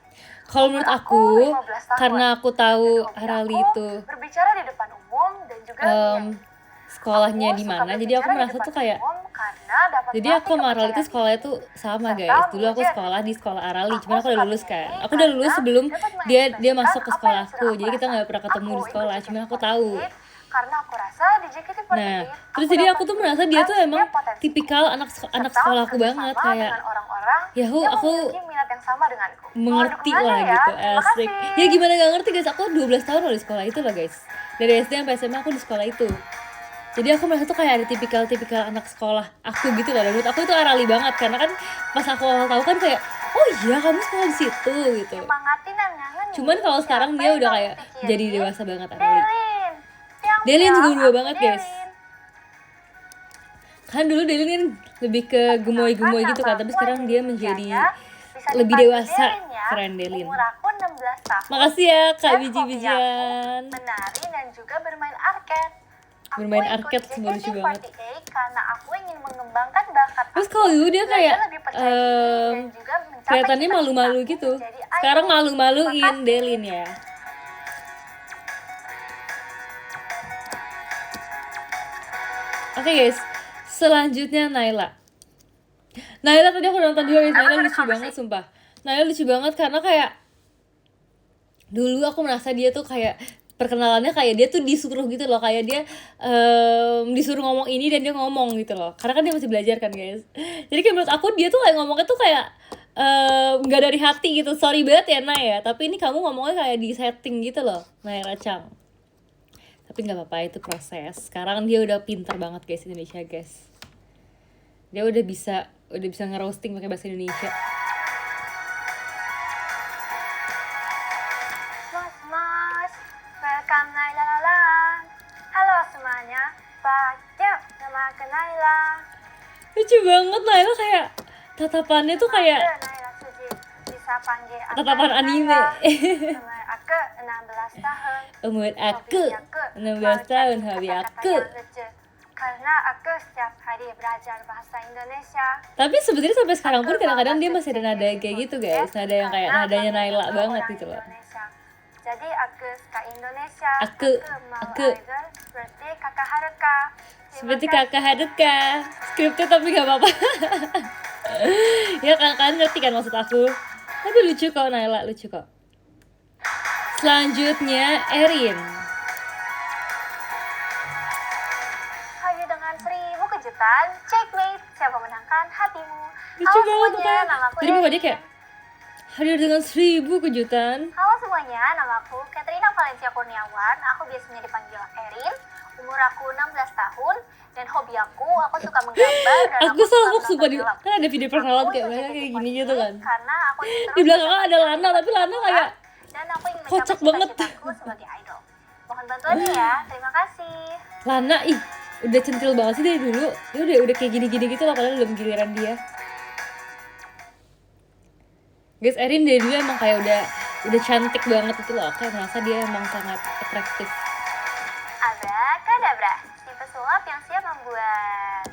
[SPEAKER 1] Kalau menurut aku,
[SPEAKER 2] 15 tahun.
[SPEAKER 1] karena aku tahu
[SPEAKER 2] Dan hobi
[SPEAKER 1] Arali
[SPEAKER 2] aku
[SPEAKER 1] itu
[SPEAKER 2] berbicara di depan umum dan juga menyanyi.
[SPEAKER 1] sekolahnya
[SPEAKER 2] Aku
[SPEAKER 1] di
[SPEAKER 2] suka
[SPEAKER 1] mana, jadi aku
[SPEAKER 2] berbicara di
[SPEAKER 1] merasa
[SPEAKER 2] depan
[SPEAKER 1] tuh kayak
[SPEAKER 2] umum karena dapat
[SPEAKER 1] jadi aku
[SPEAKER 2] melatih
[SPEAKER 1] sama Arali tuh
[SPEAKER 2] kepercayaan
[SPEAKER 1] sekolahnya
[SPEAKER 2] diri.
[SPEAKER 1] tuh sama
[SPEAKER 2] Serta
[SPEAKER 1] guys. Dulu aku
[SPEAKER 2] menguji
[SPEAKER 1] sekolah di sekolah Arali,
[SPEAKER 2] Aku
[SPEAKER 1] cuman aku udah
[SPEAKER 2] suka
[SPEAKER 1] lulus kan.
[SPEAKER 2] menyanyi
[SPEAKER 1] Aku udah lulus
[SPEAKER 2] karena
[SPEAKER 1] sebelum
[SPEAKER 2] dapat
[SPEAKER 1] dia
[SPEAKER 2] mengekspresikan
[SPEAKER 1] masuk ke
[SPEAKER 2] apa yang
[SPEAKER 1] sekolahku.
[SPEAKER 2] sedang aku
[SPEAKER 1] Jadi kita
[SPEAKER 2] rasa.
[SPEAKER 1] nggak pernah ketemu di
[SPEAKER 2] Aku
[SPEAKER 1] sekolah,
[SPEAKER 2] ikut
[SPEAKER 1] cuman aku
[SPEAKER 2] JKT48
[SPEAKER 1] tahu.
[SPEAKER 2] karena aku rasa di JKT48
[SPEAKER 1] Nah, terus jadi aku tuh merasa dia tuh emang tipikal anak sekolahku banget, kayak aku
[SPEAKER 2] minat yang sama denganku.
[SPEAKER 1] mengerti lah gitu, asik. Ya gimana gak ngerti guys, aku 12 tahun loh di sekolah itu lah guys. Dari SD sampai SMA aku di sekolah itu. Jadi aku merasa tuh kayak ada tipikal anak sekolah aku gitu loh. Dan menurut aku itu arali banget karena kan pas aku awal tahu kan kayak oh iya kamu sekolah di situ gitu.
[SPEAKER 2] Semangatin dan ngangenin.
[SPEAKER 1] Cuman kalau sekarang
[SPEAKER 2] Siapa
[SPEAKER 1] dia
[SPEAKER 2] yang
[SPEAKER 1] udah
[SPEAKER 2] kamu
[SPEAKER 1] kayak
[SPEAKER 2] pikirin?
[SPEAKER 1] jadi dewasa banget arali.
[SPEAKER 2] Delin. Siang,
[SPEAKER 1] Delin juga berubah
[SPEAKER 2] aku
[SPEAKER 1] banget guys.
[SPEAKER 2] Delin.
[SPEAKER 1] Kan dulu Delin kan lebih ke gemoy-gemoy gitu kan, tapi sekarang dia menjadi lebih dewasa.
[SPEAKER 2] Delin ya.
[SPEAKER 1] Keren Delin.
[SPEAKER 2] Umur aku 16 tahun.
[SPEAKER 1] Makasih ya Kak
[SPEAKER 2] Dan hobi
[SPEAKER 1] Biji-bijian.
[SPEAKER 2] aku menari dan juga bermain arcade. Aku
[SPEAKER 1] Bermain
[SPEAKER 2] ikut
[SPEAKER 1] arcade semua lucu banget.
[SPEAKER 2] JKT48 karena aku ingin mengembangkan bakat
[SPEAKER 1] Terus
[SPEAKER 2] aku.
[SPEAKER 1] kalau dulu dia kayak
[SPEAKER 2] Belajar lebih percaya diri dan juga mencapai
[SPEAKER 1] kelihatannya
[SPEAKER 2] cita-citaku
[SPEAKER 1] malu-malu gitu.
[SPEAKER 2] menjadi idol.
[SPEAKER 1] Sekarang malu-maluin
[SPEAKER 2] Makasih.
[SPEAKER 1] Delin ya. Oke guys, selanjutnya Naila. Naila tadi aku nonton juga guys, Naila lucu banget sumpah. Naila lucu banget karena kayak dulu aku merasa dia tuh kayak perkenalannya kayak dia tuh disuruh gitu loh, kayak dia disuruh ngomong ini dan dia ngomong gitu loh, karena kan dia masih belajar kan guys. Jadi kayak menurut aku dia tuh kayak ngomongnya tuh kayak nggak dari hati gitu. Sorry banget ya Nay ya, tapi ini kamu ngomongnya kayak di setting gitu loh Naila Chang. Tapi nggak apa-apa, itu proses. Sekarang dia udah pintar banget guys Indonesia guys. Dia udah bisa nge-roasting pakai bahasa Indonesia.
[SPEAKER 2] Mas, welcome Naila Lalan. Halo semuanya, Pak, nama aku Naila.
[SPEAKER 1] Lucu banget Naila, kayak tatapannya tuh kayak
[SPEAKER 2] Naila Suji, bisa panggil aku
[SPEAKER 1] tatapan anime.
[SPEAKER 2] Naila. Umur aku 16 tahun.
[SPEAKER 1] Umur aku
[SPEAKER 2] Hobi aku
[SPEAKER 1] 16 tahun, hobi
[SPEAKER 2] kata-kata
[SPEAKER 1] aku.
[SPEAKER 2] yang lucu. Karena aku setiap hari belajar bahasa Indonesia.
[SPEAKER 1] Tapi sebenarnya sampai sekarang pun kadang-kadang dia masih ada nada yang kayak gitu guys, nada yang kayak nadanya Naila banget gitu loh.
[SPEAKER 2] Jadi aku suka Indonesia.
[SPEAKER 1] Aku
[SPEAKER 2] mau
[SPEAKER 1] aku
[SPEAKER 2] idol seperti Kakak Haruka.
[SPEAKER 1] seperti kakak Haruka. Skripnya tapi gak apa-apa. Ya kalian ngerti kan maksud aku. Tapi lucu kok Naila, lucu kok. Selanjutnya Erin.
[SPEAKER 2] Hayu dengan 1000 kejutan, checkmate, siapa menangkan hatimu.
[SPEAKER 1] Lucu
[SPEAKER 2] Halo
[SPEAKER 1] banget
[SPEAKER 2] semuanya,
[SPEAKER 1] pokoknya.
[SPEAKER 2] nama aku
[SPEAKER 1] Jadi muka dia
[SPEAKER 2] Erin.
[SPEAKER 1] kayak hadir dengan 1000 kejutan.
[SPEAKER 2] Halo semuanya, nama aku Katrina Valencia Kurniawan. Aku biasanya dipanggil Erin. Umur aku 16 tahun dan hobi aku suka menggambar dan
[SPEAKER 1] Aku salfok
[SPEAKER 2] suka
[SPEAKER 1] sumpah di
[SPEAKER 2] menonton film.
[SPEAKER 1] kan ada video perkenalan
[SPEAKER 2] Aku
[SPEAKER 1] kayak
[SPEAKER 2] ikut
[SPEAKER 1] mereka
[SPEAKER 2] JKT48
[SPEAKER 1] kayak gini gitu kan.
[SPEAKER 2] Karena aku ingin terus
[SPEAKER 1] Di belakangnya ada
[SPEAKER 2] mencapai
[SPEAKER 1] Lana, tapi Lana kayak
[SPEAKER 2] dan aku ingin
[SPEAKER 1] kocak
[SPEAKER 2] mencapai
[SPEAKER 1] banget.
[SPEAKER 2] cita-citaku sebagai idol. Mohon bantuannya ya. Terima kasih.
[SPEAKER 1] Lana ih udah centil banget sih dari dulu. Dia udah kayak gini-gini gitu loh, padahal belum giliran dia. Guys, Erin dari dulu emang kayak udah cantik banget itu loh. Kayak merasa dia emang sangat atraktif.
[SPEAKER 2] Abrakadabra, tipe sulap yang siap membuat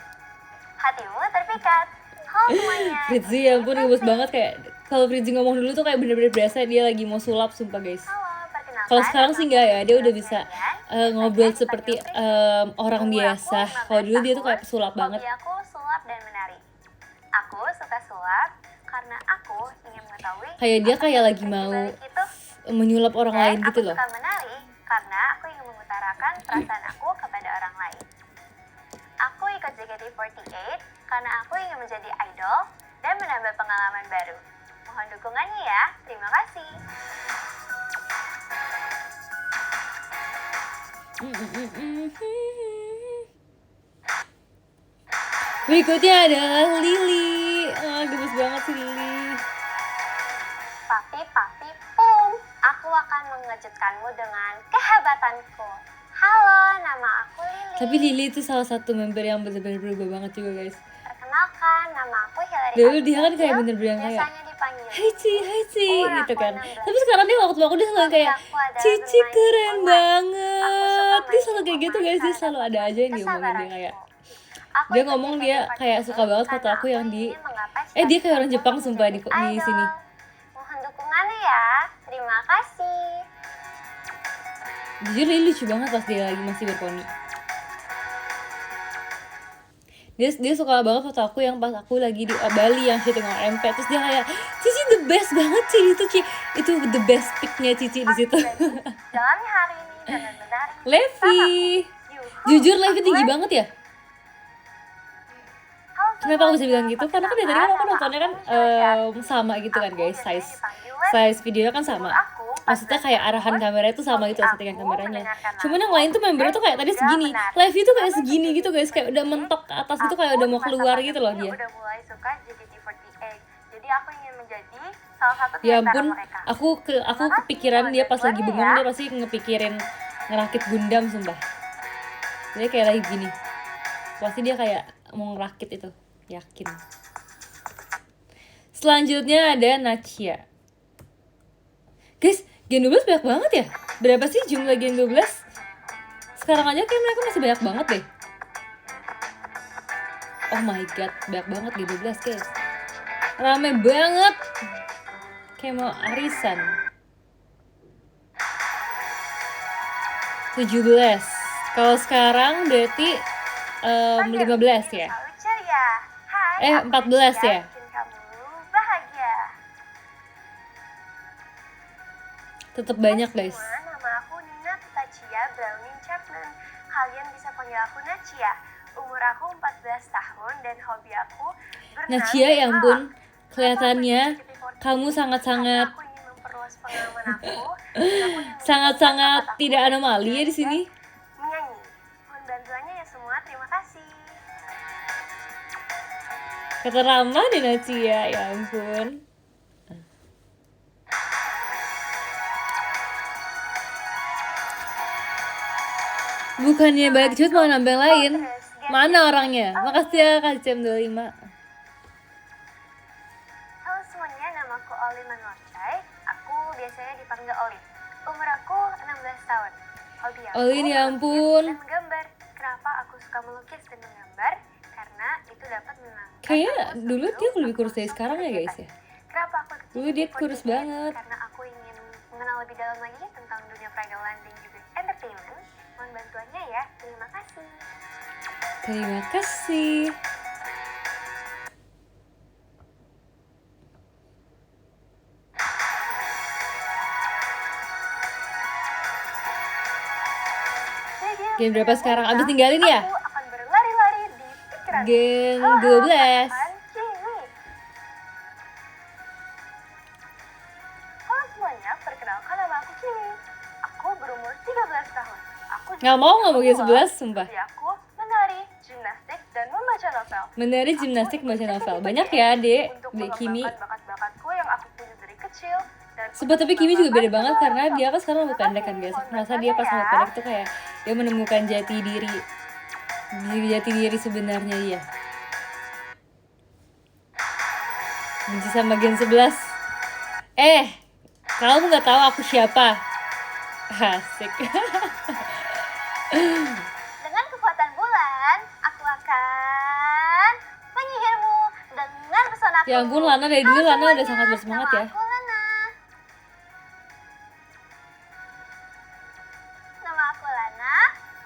[SPEAKER 2] hatimu terpikat. Halo semuanya.
[SPEAKER 1] Fritzi ya ampun gemes banget, kayak kalau Fritzi ngomong dulu tuh kayak bener-bener berasa dia lagi mau sulap sumpah guys.
[SPEAKER 2] Halo, perkenalkan.
[SPEAKER 1] Kalau sekarang sih enggak ya, dia udah bisa ngobrol
[SPEAKER 2] Saya
[SPEAKER 1] seperti
[SPEAKER 2] dipanggil
[SPEAKER 1] orang
[SPEAKER 2] Umur
[SPEAKER 1] biasa.
[SPEAKER 2] aku
[SPEAKER 1] Kalau dulu
[SPEAKER 2] 15
[SPEAKER 1] dia tuh kayak
[SPEAKER 2] tahun.
[SPEAKER 1] pesulap banget.
[SPEAKER 2] Hobi aku sulap dan menari. Aku suka sulap karena aku ingin mengetahui
[SPEAKER 1] Kayak dia
[SPEAKER 2] apa
[SPEAKER 1] kayak
[SPEAKER 2] sih
[SPEAKER 1] lagi
[SPEAKER 2] di
[SPEAKER 1] mau
[SPEAKER 2] balik itu.
[SPEAKER 1] menyulap orang
[SPEAKER 2] Dan
[SPEAKER 1] lain gitu
[SPEAKER 2] aku
[SPEAKER 1] loh.
[SPEAKER 2] suka menari karena aku ingin mengutarakan perasaan aku kepada orang lain. Aku ikut JKT48 karena aku ingin menjadi idol dan menambah pengalaman baru. Mohon dukungannya ya. Terima kasih.
[SPEAKER 1] Berikutnya adalah Lily. Gemes banget sih Lily.
[SPEAKER 2] Papi, pum. Aku akan mengejutkanmu dengan kehebatanku. Halo, nama aku Lily.
[SPEAKER 1] Tapi Lily itu salah satu member yang benar-benar berubah banget juga guys.
[SPEAKER 2] Perkenalkan, nama aku Hillary.
[SPEAKER 1] Dulu dia kan kayak bener-bener yang kayak
[SPEAKER 2] biasanya dipanggil
[SPEAKER 1] Hai Ci
[SPEAKER 2] Umur
[SPEAKER 1] gitu
[SPEAKER 2] aku
[SPEAKER 1] kan.
[SPEAKER 2] 16.
[SPEAKER 1] Tapi sekarang dia waktu aku dia selalu kayak
[SPEAKER 2] Aku adalah
[SPEAKER 1] Cici
[SPEAKER 2] bermain
[SPEAKER 1] keren
[SPEAKER 2] online.
[SPEAKER 1] banget.
[SPEAKER 2] Aku
[SPEAKER 1] Dia
[SPEAKER 2] suka
[SPEAKER 1] selalu
[SPEAKER 2] main
[SPEAKER 1] kayak gitu
[SPEAKER 2] online
[SPEAKER 1] guys, dia
[SPEAKER 2] karena
[SPEAKER 1] selalu ada aja yang diomongin dia
[SPEAKER 2] kesabaranku.
[SPEAKER 1] kayak
[SPEAKER 2] Aku
[SPEAKER 1] dia
[SPEAKER 2] ikut
[SPEAKER 1] ngomong dia
[SPEAKER 2] JKT48
[SPEAKER 1] kayak suka banget foto
[SPEAKER 2] karena
[SPEAKER 1] aku yang di
[SPEAKER 2] ingin menggapai
[SPEAKER 1] dia kayak orang
[SPEAKER 2] cita-citaku
[SPEAKER 1] Jepang sumpah di
[SPEAKER 2] menjadi idol.
[SPEAKER 1] sini.
[SPEAKER 2] Mohon dukungannya ya. Terima kasih.
[SPEAKER 1] Jujur Lily lucu banget pas dia lagi masih berponi. Dia suka banget foto aku yang pas aku lagi di Bali yang syuting OMP, terus dia kayak Cici the best banget sih itu the best picknya Cici di situ.
[SPEAKER 2] Jalani hari ini dengan benar.
[SPEAKER 1] Levi, jujur Levi tinggi banget ya. Kenapa aku bisa bilang gitu? Karena kan dari tadi kan aku nontonnya kan sama gitu kan guys, size videonya kan sama. Maksudnya kayak arahan kamera itu sama gitu, settingan
[SPEAKER 2] aku
[SPEAKER 1] kameranya.
[SPEAKER 2] mendengarkan
[SPEAKER 1] Cuman yang
[SPEAKER 2] lagu
[SPEAKER 1] lain tuh membernya tuh kayak tadi
[SPEAKER 2] juga
[SPEAKER 1] segini.
[SPEAKER 2] menari.
[SPEAKER 1] Live itu kayak
[SPEAKER 2] Selama
[SPEAKER 1] segini gitu guys,
[SPEAKER 2] JKT48,
[SPEAKER 1] kayak udah mentok ke atas gitu, kayak
[SPEAKER 2] aku
[SPEAKER 1] udah
[SPEAKER 2] di
[SPEAKER 1] mau
[SPEAKER 2] masa
[SPEAKER 1] keluar gitu loh
[SPEAKER 2] pandemi
[SPEAKER 1] dia.
[SPEAKER 2] udah mulai suka JKT48. Jadi aku ingin menjadi salah satu di
[SPEAKER 1] Ya
[SPEAKER 2] antara
[SPEAKER 1] ampun,
[SPEAKER 2] mereka.
[SPEAKER 1] aku
[SPEAKER 2] Terima kasih
[SPEAKER 1] kepikiran
[SPEAKER 2] mohon
[SPEAKER 1] dia pas lagi
[SPEAKER 2] bantuannya
[SPEAKER 1] bengong,
[SPEAKER 2] ya.
[SPEAKER 1] dia pasti ngepikirin ngerakit Gundam sumpah. Dia kayak lagi gini. Pasti dia kayak mau ngerakit itu, yakin. Selanjutnya ada Nachia. Guys, Gen 12 banyak banget ya? Berapa sih jumlah Gen 12? Sekarang aja kayak mereka masih banyak banget deh. Oh my god, banyak banget Gen 12 guys. Rame banget. Kayak mau arisan. 17. Kalau sekarang berarti 15 ya?
[SPEAKER 2] Selalu ceria. Hai, aku
[SPEAKER 1] 14
[SPEAKER 2] Nachia,
[SPEAKER 1] ya?
[SPEAKER 2] bikin kamu bahagia.
[SPEAKER 1] Tetap banyak
[SPEAKER 2] Hai
[SPEAKER 1] guys.
[SPEAKER 2] semua, nama aku Nina Tachia Browning Chapman. Kalian bisa panggil aku Nachia. Umur aku 14 tahun dan hobi aku berenang
[SPEAKER 1] Nachia,
[SPEAKER 2] dan
[SPEAKER 1] ya ampun,
[SPEAKER 2] alam.
[SPEAKER 1] kelihatannya
[SPEAKER 2] Kenapa aku ikut
[SPEAKER 1] kamu
[SPEAKER 2] JKT48?
[SPEAKER 1] sangat-sangat
[SPEAKER 2] Karena aku ingin memperluas pengalaman aku dan aku ingin meningkatkan
[SPEAKER 1] sangat-sangat
[SPEAKER 2] bakat aku
[SPEAKER 1] tidak
[SPEAKER 2] dalam
[SPEAKER 1] anomali ya di
[SPEAKER 2] menyanyi
[SPEAKER 1] sini.
[SPEAKER 2] dan menyanyi. Mohon bantuannya ya semua, terima kasih.
[SPEAKER 1] Kata Rama deh Nachia, ya ampun. Bukannya balik cepet mau nambah yang lain. Mana orangnya? Makasih ya Kak CM25.
[SPEAKER 2] Halo semuanya, namaku Olin Manwarcai. Aku biasanya dipanggil Olin. Umur aku 16 tahun. Hobi aku
[SPEAKER 1] Olin, ya ampun.
[SPEAKER 2] melukis dan menggambar. Kenapa aku suka melukis dan menggambar? Karena itu dapat menenangkan
[SPEAKER 1] Kayaknya
[SPEAKER 2] aku
[SPEAKER 1] dulu
[SPEAKER 2] sebelum
[SPEAKER 1] dia lebih
[SPEAKER 2] aku
[SPEAKER 1] kurus dari
[SPEAKER 2] masuk
[SPEAKER 1] sekarang ya
[SPEAKER 2] kegiatan.
[SPEAKER 1] guys ya.
[SPEAKER 2] Kenapa aku ikut
[SPEAKER 1] Dulu dia
[SPEAKER 2] JKT48?
[SPEAKER 1] kurus banget.
[SPEAKER 2] Karena aku ingin mengenal lebih dalam lagi tentang dunia peragalan dan juga entertainment. Mohon bantuannya ya. Terima kasih.
[SPEAKER 1] Terima kasih. Gen berapa sekarang? Abis tinggalin ya?
[SPEAKER 2] Aku akan berlari-lari di pikiran.
[SPEAKER 1] Gen
[SPEAKER 2] Halo,
[SPEAKER 1] 12.
[SPEAKER 2] kapan Kimi? Halo semuanya, perkenalkan nama aku Kimi. Aku berumur 13 tahun. Aku
[SPEAKER 1] Nggak mau Gen
[SPEAKER 2] pemula.
[SPEAKER 1] 11 sumpah.
[SPEAKER 2] Hobi aku menari, gimnastik, dan membaca novel.
[SPEAKER 1] Menari, gimnastik,
[SPEAKER 2] Aku
[SPEAKER 1] baca
[SPEAKER 2] ikut
[SPEAKER 1] novel.
[SPEAKER 2] JKT48
[SPEAKER 1] Banyak ya Dek,
[SPEAKER 2] untuk
[SPEAKER 1] Dek Kimi.
[SPEAKER 2] mengembangkan bakat-bakatku yang aku punya dari kecil. Dan
[SPEAKER 1] Sumpah, tapi Kimi juga beda banget karena dia kan sekarang rambut
[SPEAKER 2] Terima
[SPEAKER 1] pendek kan
[SPEAKER 2] kasih,
[SPEAKER 1] guys.
[SPEAKER 2] mohon
[SPEAKER 1] Aku merasa dia pas
[SPEAKER 2] bantuannya
[SPEAKER 1] rambut
[SPEAKER 2] ya.
[SPEAKER 1] pendek tuh kayak dia menemukan jati diri sebenarnya dia. Benci sama Gen 11. Kamu nggak tahu aku siapa? Asik.
[SPEAKER 2] Dengan kekuatan bulan, aku akan menyihirmu dengan pesonaku.
[SPEAKER 1] Ya ampun, Lana dari dulu
[SPEAKER 2] Halo
[SPEAKER 1] Lana udah
[SPEAKER 2] semuanya,
[SPEAKER 1] sangat bersemangat
[SPEAKER 2] nama
[SPEAKER 1] ya.
[SPEAKER 2] aku Lana. Nama aku Lana,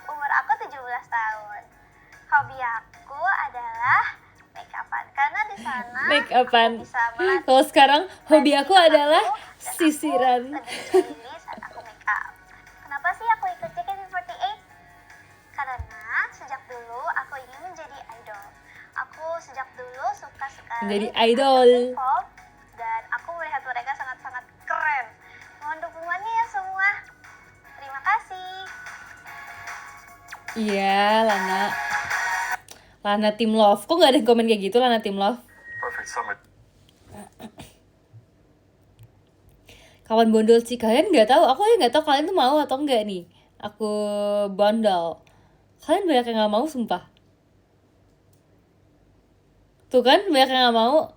[SPEAKER 2] umur aku 17 tahun. Hobi aku adalah make upan karena di sana
[SPEAKER 1] Make upan.
[SPEAKER 2] aku bisa melatih
[SPEAKER 1] Kalau sekarang hobi aku adalah
[SPEAKER 2] aku, dan
[SPEAKER 1] sisiran.
[SPEAKER 2] aku lebih percaya diri saat aku make up. Kenapa sih aku ikut JKT48? Karena sejak dulu aku ingin menjadi idol. Aku sejak dulu suka sekali
[SPEAKER 1] Menjadi
[SPEAKER 2] dengan
[SPEAKER 1] idol.
[SPEAKER 2] K-pop, dan aku melihat mereka sangat-sangat keren. Mohon dukungannya ya semua. Terima kasih.
[SPEAKER 1] Iya, Lana Team Love. Kok nggak ada yang komen kayak gitu, Lana Team Love?
[SPEAKER 3] Perfect summer.
[SPEAKER 1] Kawan bondol sih, kalian nggak tahu. Aku aja nggak tahu kalian tuh mau atau enggak nih. Aku bondol. Kalian banyak yang nggak mau, sumpah. Tuh kan, banyak yang nggak mau.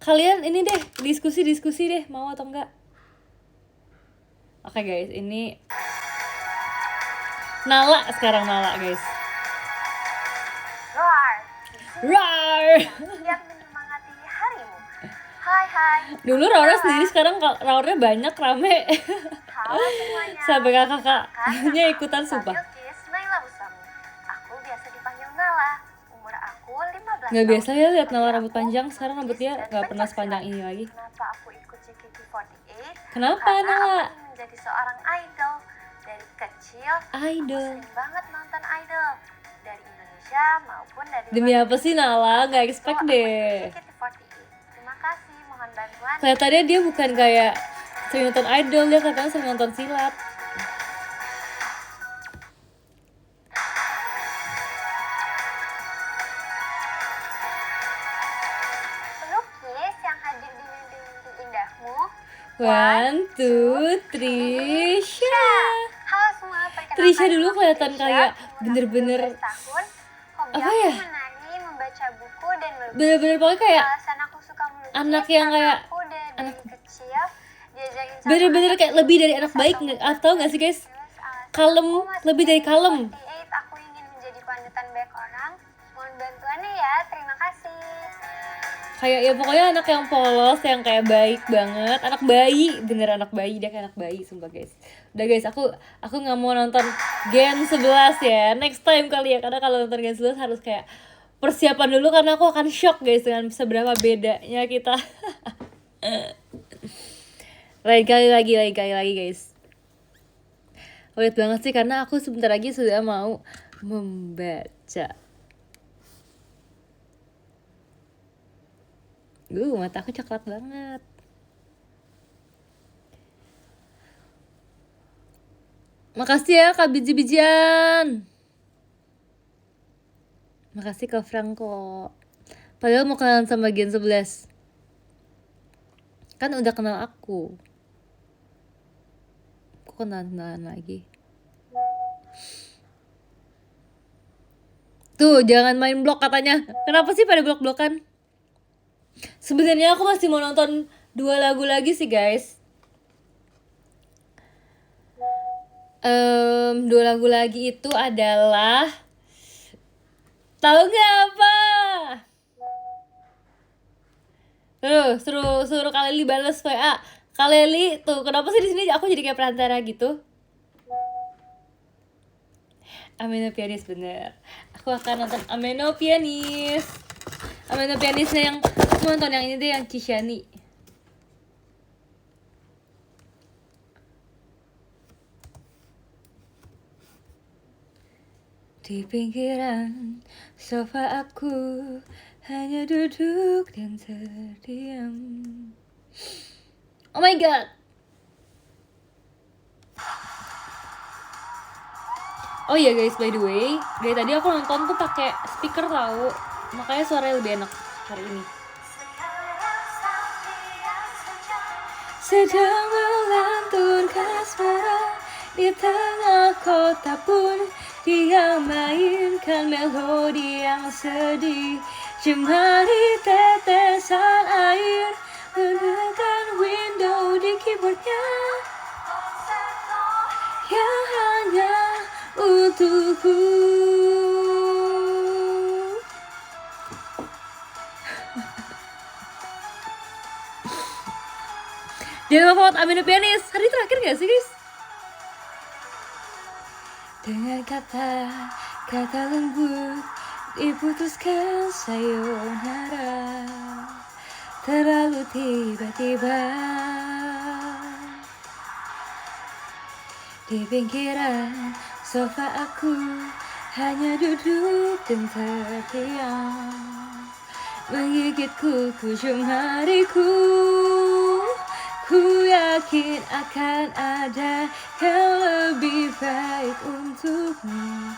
[SPEAKER 1] Kalian ini deh, diskusi deh, mau atau enggak. Oke guys, ini Nala sekarang, Nala guys.
[SPEAKER 2] Roar.
[SPEAKER 1] Rar.
[SPEAKER 2] Yang menyemangati harimu. Hai.
[SPEAKER 1] Dulu Raura sendiri, sekarang Raurnya banyak, rame.
[SPEAKER 2] Halo semuanya.
[SPEAKER 1] Sampai kakak-kakaknya ikutan, sumpah.
[SPEAKER 2] Bilkis Naila Busami. Aku biasa dipanggil Nala. Umur aku 15
[SPEAKER 1] Nggak
[SPEAKER 2] tahun.
[SPEAKER 1] biasa ya lihat Nala
[SPEAKER 2] Hobi
[SPEAKER 1] rambut
[SPEAKER 2] aku
[SPEAKER 1] panjang. Sekarang
[SPEAKER 2] melukis
[SPEAKER 1] rambutnya
[SPEAKER 2] dan
[SPEAKER 1] nggak pernah
[SPEAKER 2] pencaksilat.
[SPEAKER 1] sepanjang ini lagi.
[SPEAKER 2] Kenapa aku ikut JKT48?
[SPEAKER 1] Kenapa,
[SPEAKER 2] Karena
[SPEAKER 1] Nala?
[SPEAKER 2] aku ingin menjadi seorang idol. Dari kecil,
[SPEAKER 1] Idol.
[SPEAKER 2] aku sering banget nonton idol. Dari Indonesia maupun dari
[SPEAKER 1] Demi
[SPEAKER 2] luar
[SPEAKER 1] apa sih Nala? Nggak expect
[SPEAKER 2] Aku
[SPEAKER 1] deh.
[SPEAKER 2] ikut JKT48. Terima kasih, mohon bantuan.
[SPEAKER 1] Kelihatannya dia bukan kayak sering nonton idol, dia katanya sering nonton silat.
[SPEAKER 2] Pelukis yang hadir di mimpi-mimpi indahmu.
[SPEAKER 1] 1, 2, Trisha.
[SPEAKER 2] Halo semua, perkenalkan
[SPEAKER 1] Trisha dulu
[SPEAKER 2] aku
[SPEAKER 1] kelihatan
[SPEAKER 2] Trisha,
[SPEAKER 1] kayak
[SPEAKER 2] umur aku
[SPEAKER 1] bener-bener
[SPEAKER 2] 12 tahun. Hobi
[SPEAKER 1] apa
[SPEAKER 2] aku
[SPEAKER 1] ya?
[SPEAKER 2] menari, membaca buku, dan melukis.
[SPEAKER 1] Bener-bener pokoknya kayak
[SPEAKER 2] Alasan aku suka melukis
[SPEAKER 1] anak yang
[SPEAKER 2] karena
[SPEAKER 1] kayak
[SPEAKER 2] aku dari
[SPEAKER 1] anak
[SPEAKER 2] kecil diajarin sama
[SPEAKER 1] bener-bener
[SPEAKER 2] ayah
[SPEAKER 1] kayak lebih dari
[SPEAKER 2] melukis
[SPEAKER 1] anak baik,
[SPEAKER 2] atau
[SPEAKER 1] atau nggak sih guys?
[SPEAKER 2] alasan
[SPEAKER 1] Kalem,
[SPEAKER 2] aku masuk
[SPEAKER 1] lebih dari kalem.
[SPEAKER 2] JKT48, aku ingin menjadi panutan banyak orang. Mohon bantuannya ya, terima kasih.
[SPEAKER 1] Kayak ya pokoknya anak yang polos, yang kayak baik banget, anak bayi, bener anak bayi, dia kayak anak bayi sumpah guys. Udah guys, aku nggak mau nonton Gen 11 ya, next time kali ya, karena kalau nonton Gen 11 harus kayak persiapan dulu, karena aku akan shock guys dengan seberapa bedanya kita. lain kali lagi guys. Lihat banget sih, karena aku sebentar lagi sudah mau membaca. Mata aku coklat banget. Makasih ya Kak biji-bijian. Makasih Kak Franco. Padahal mau kenalan sama Gen 11. Kan udah kenal aku. Kok kenalan lagi? Tuh, jangan main blok katanya. Kenapa sih pada blok-blokan? Sebenarnya aku masih mau nonton 2 lagu lagi sih guys. 2 lagu lagi itu adalah, tahu nggak apa? Suruh Kaleli balas WA. Kaleli tuh, kenapa sih di sini aku jadi kayak perantara gitu? Ameno Pianis, bener. Aku akan nonton Ameno Pianis. Ameno Pianisnya yang aku nonton yang ini deh, yang Kishani. Di pinggiran sofa aku hanya duduk dan terdiam. Oh my god. Oh iya guys, by the way, dari tadi aku nonton tuh pakai speaker tahu, makanya suaranya lebih enak hari ini. Sedang melantunkan asmara di tengah kota pun, dia mainkan melodi yang sedih. Jemari tetesan air menekan window di keyboardnya yang hanya untukku. Jangan lupa Ameno Pianis, hari terakhir gak sih guys? Dengan kata lembut diputuskan sayonara, terlalu tiba-tiba. Di pinggiran sofa aku hanya duduk dan terdiam, menggigit kuku jemariku. Ku yakin akan ada yang lebih baik untukmu.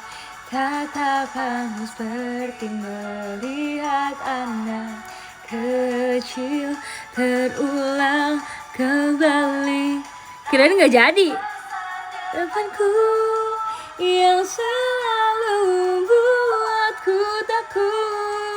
[SPEAKER 1] Tatapanmu seperti melihat anak kecil terulang kembali. Kirain gak jadi. Depanku yang selalu membuatku takut.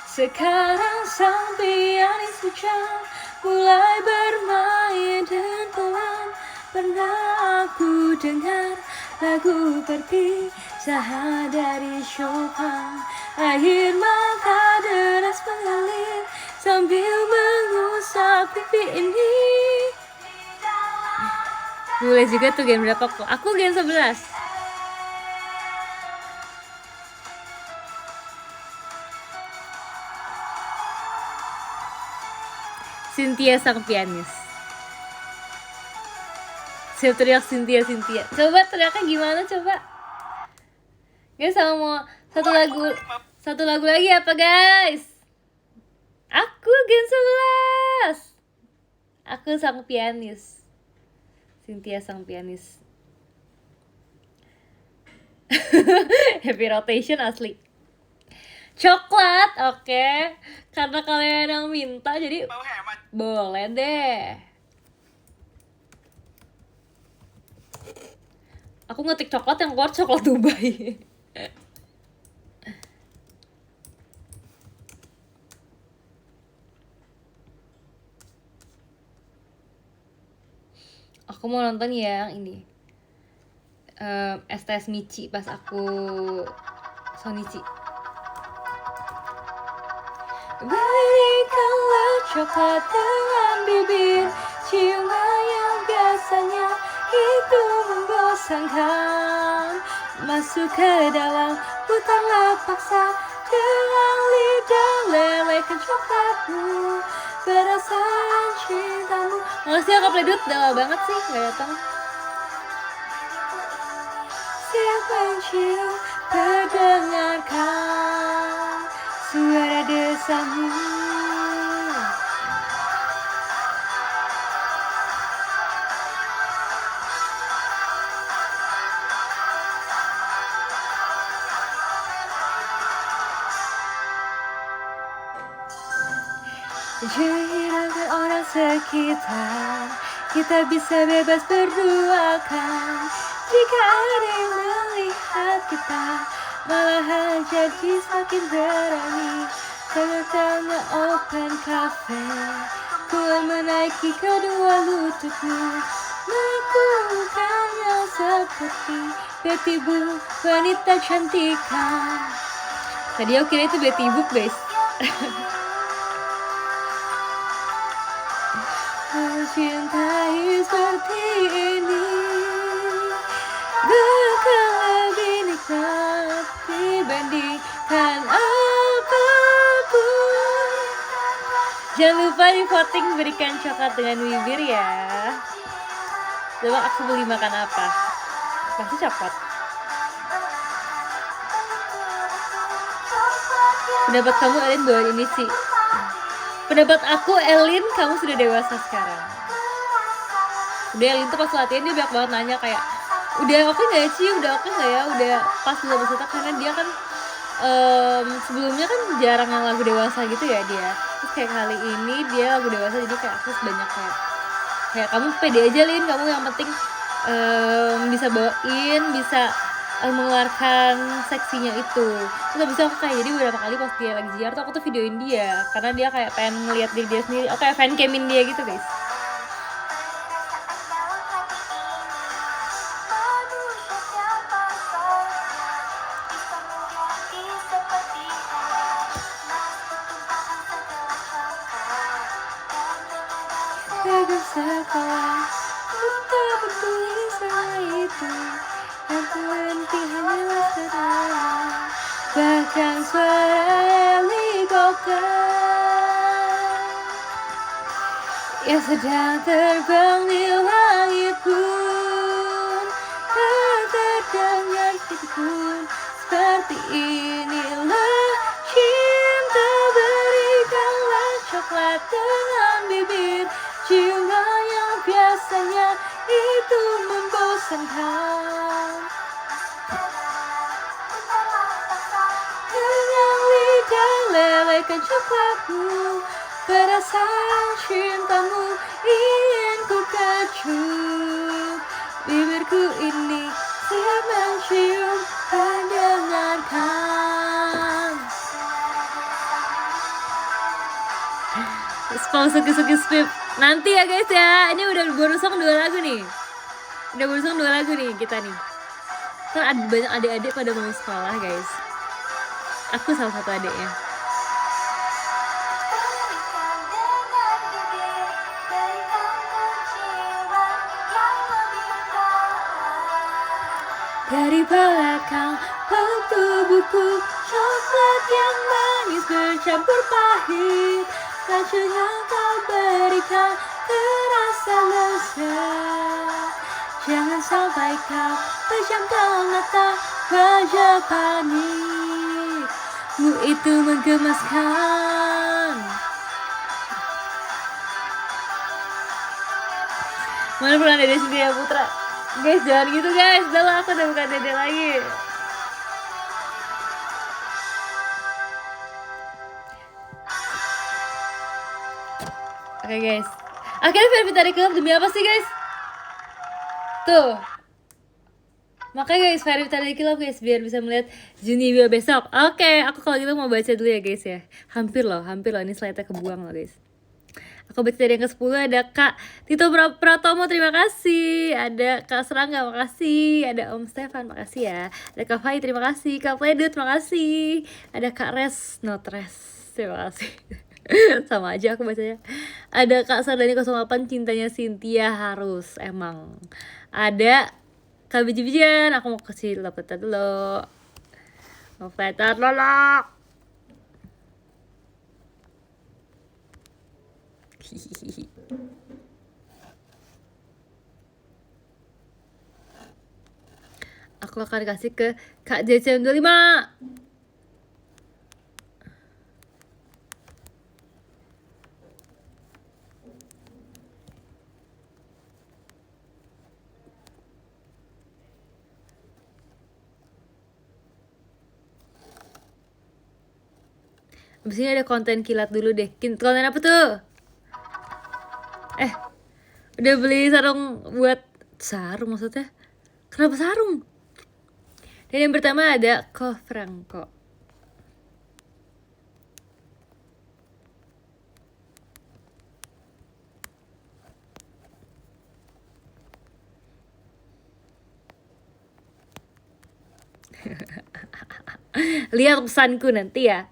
[SPEAKER 1] Sekarang sang pianis bujang mulai bermain dengan pelan. Pernah aku dengar lagu perpisahan dari Chopin. Air mata deras mengalir sambil mengusap pipi ini. Boleh juga tuh gen berapa kok? Aku gen 11. Cynthia sang pianis. Saya teriak Cynthia. Coba teriaknya gimana coba? Guys, sama mau satu lagu lagi apa guys? Aku gen 11. Aku sang pianis. Cynthia sang pianis. Happy rotation asli. Coklat, oke. Karena kalian yang minta, jadi boleh deh. Aku ngetik coklat, yang keluar coklat Dubai. Aku mau nonton yang ini, STS Michi pas aku Sonichi. Berikanlah coklat dengan bibir, ciuman yang biasanya itu membosankan. Masuk ke dalam, putarlah paksa dengan lidah, lelehkan coklatmu, perasaan cintamu. Makasih ya Kak Pledut, udah lama banget sih gak datang. Siap mencium, terdengarkan suara desamu. Menghilangkan orang sekitar, kita bisa bebas berduakan. Jika ada yang melihat kita, malahan jadi semakin berani. Tengah-tengah open cafe, ku menaiki kedua lututmu, melakukannya seperti Betty Boop, wanita cantikan. Tadi aku kira itu Betty Boop guys. Mencintai seperti ini bakal lebih nikmat dibandingkan apapun. Jangan lupa di voting, berikan coklat dengan bibir ya. Coba aku beli makan apa? Pasti coklat. Pendapat kamu Elin buat ini sih? Pendapat aku Elin, kamu sudah dewasa sekarang. Udah Elin tuh pas latihan dia banyak banget nanya kayak, udah oke nggak sih, udah oke nggak ya, udah pas belum peserta, karena dia kan sebelumnya kan jarang yang lagu dewasa gitu ya dia. Terus kayak kali ini dia lagu dewasa, jadi kayak aku banyak kayak kamu pede aja Lin, kamu yang penting bisa bawain, bisa mengeluarkan seksinya itu. Terus abis itu aku kayak, jadi beberapa kali pas dia lagi JR tuh aku tuh videoin dia, karena dia kayak pengen ngeliat diri dia sendiri. Aku kayak fan camin dia gitu guys. Gagal sekolah, tak peduli sama itu, yang penting hanyalah saudara. Bahkan suara helikopter yang sedang terbang di langit pun tak terdengar sedikitpun. Seperti inilah cinta, berikanlah coklat dengan bibir, ciuman yang biasanya itu membosankan. Dengan lidah lelehkan coklatmu, perasaan cintamu ingin ku kecup. Bibirku ini siap mencium dan dengarkan. Suki spip nanti ya guys ya. Ini udah bonus song 2 lagu nih. Udah bonus song 2 lagu nih kita nih. Kan ada banyak adik-adik pada mau sekolah guys. Aku salah satu adiknya. Dari belakang peluk tubuhku, coklat yang manis bercampur pahit, racun yang kau berikan terasa lezat. Jangan sampai kau pejamkan mata, wajah panikmu itu menggemaskan. Mana pernah Dede Cynthia Putra. Guys, jangan gitu guys. Udah lah, aku udah bukan Dede lagi. Oke guys. Akhirnya Vervitari Club demi apa sih guys? Tuh. Makanya guys, Vervitari Club guys, biar bisa melihat Junibio besok. Oke, aku kalau gitu mau baca dulu ya guys ya. Hampir loh. Ini slide-nya kebuang loh guys. Aku baca dari yang ke-10 ada Kak Tito Pratomo, terima kasih. Ada Kak Serangga, makasih. Ada Om Stefan, makasih ya. Ada Kak Fai, terima kasih. Kak Pledut, makasih. Ada Kak Res, not Res, terima kasih. Sama aja aku bacanya. Ada Kak Sardani 08, cintanya Cynthia harus emang. Ada Kak Biji-bijian, aku mau kasih lopeta dulu. Lopeta dulu. Aku akan kasih ke Kak JCM25. Abis ini ada konten kilat dulu deh. Konten apa tuh? Udah beli sarung buat sarung maksudnya? Kenapa sarung? Dan yang pertama ada Ko Franco. Lihat pesanku nanti ya.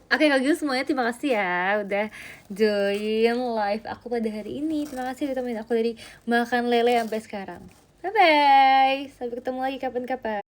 [SPEAKER 1] Oke, kalau gitu semuanya terima kasih ya udah join live aku pada hari ini. Terima kasih udah temenin aku dari makan lele sampai sekarang. Bye bye. Sampai ketemu lagi kapan-kapan.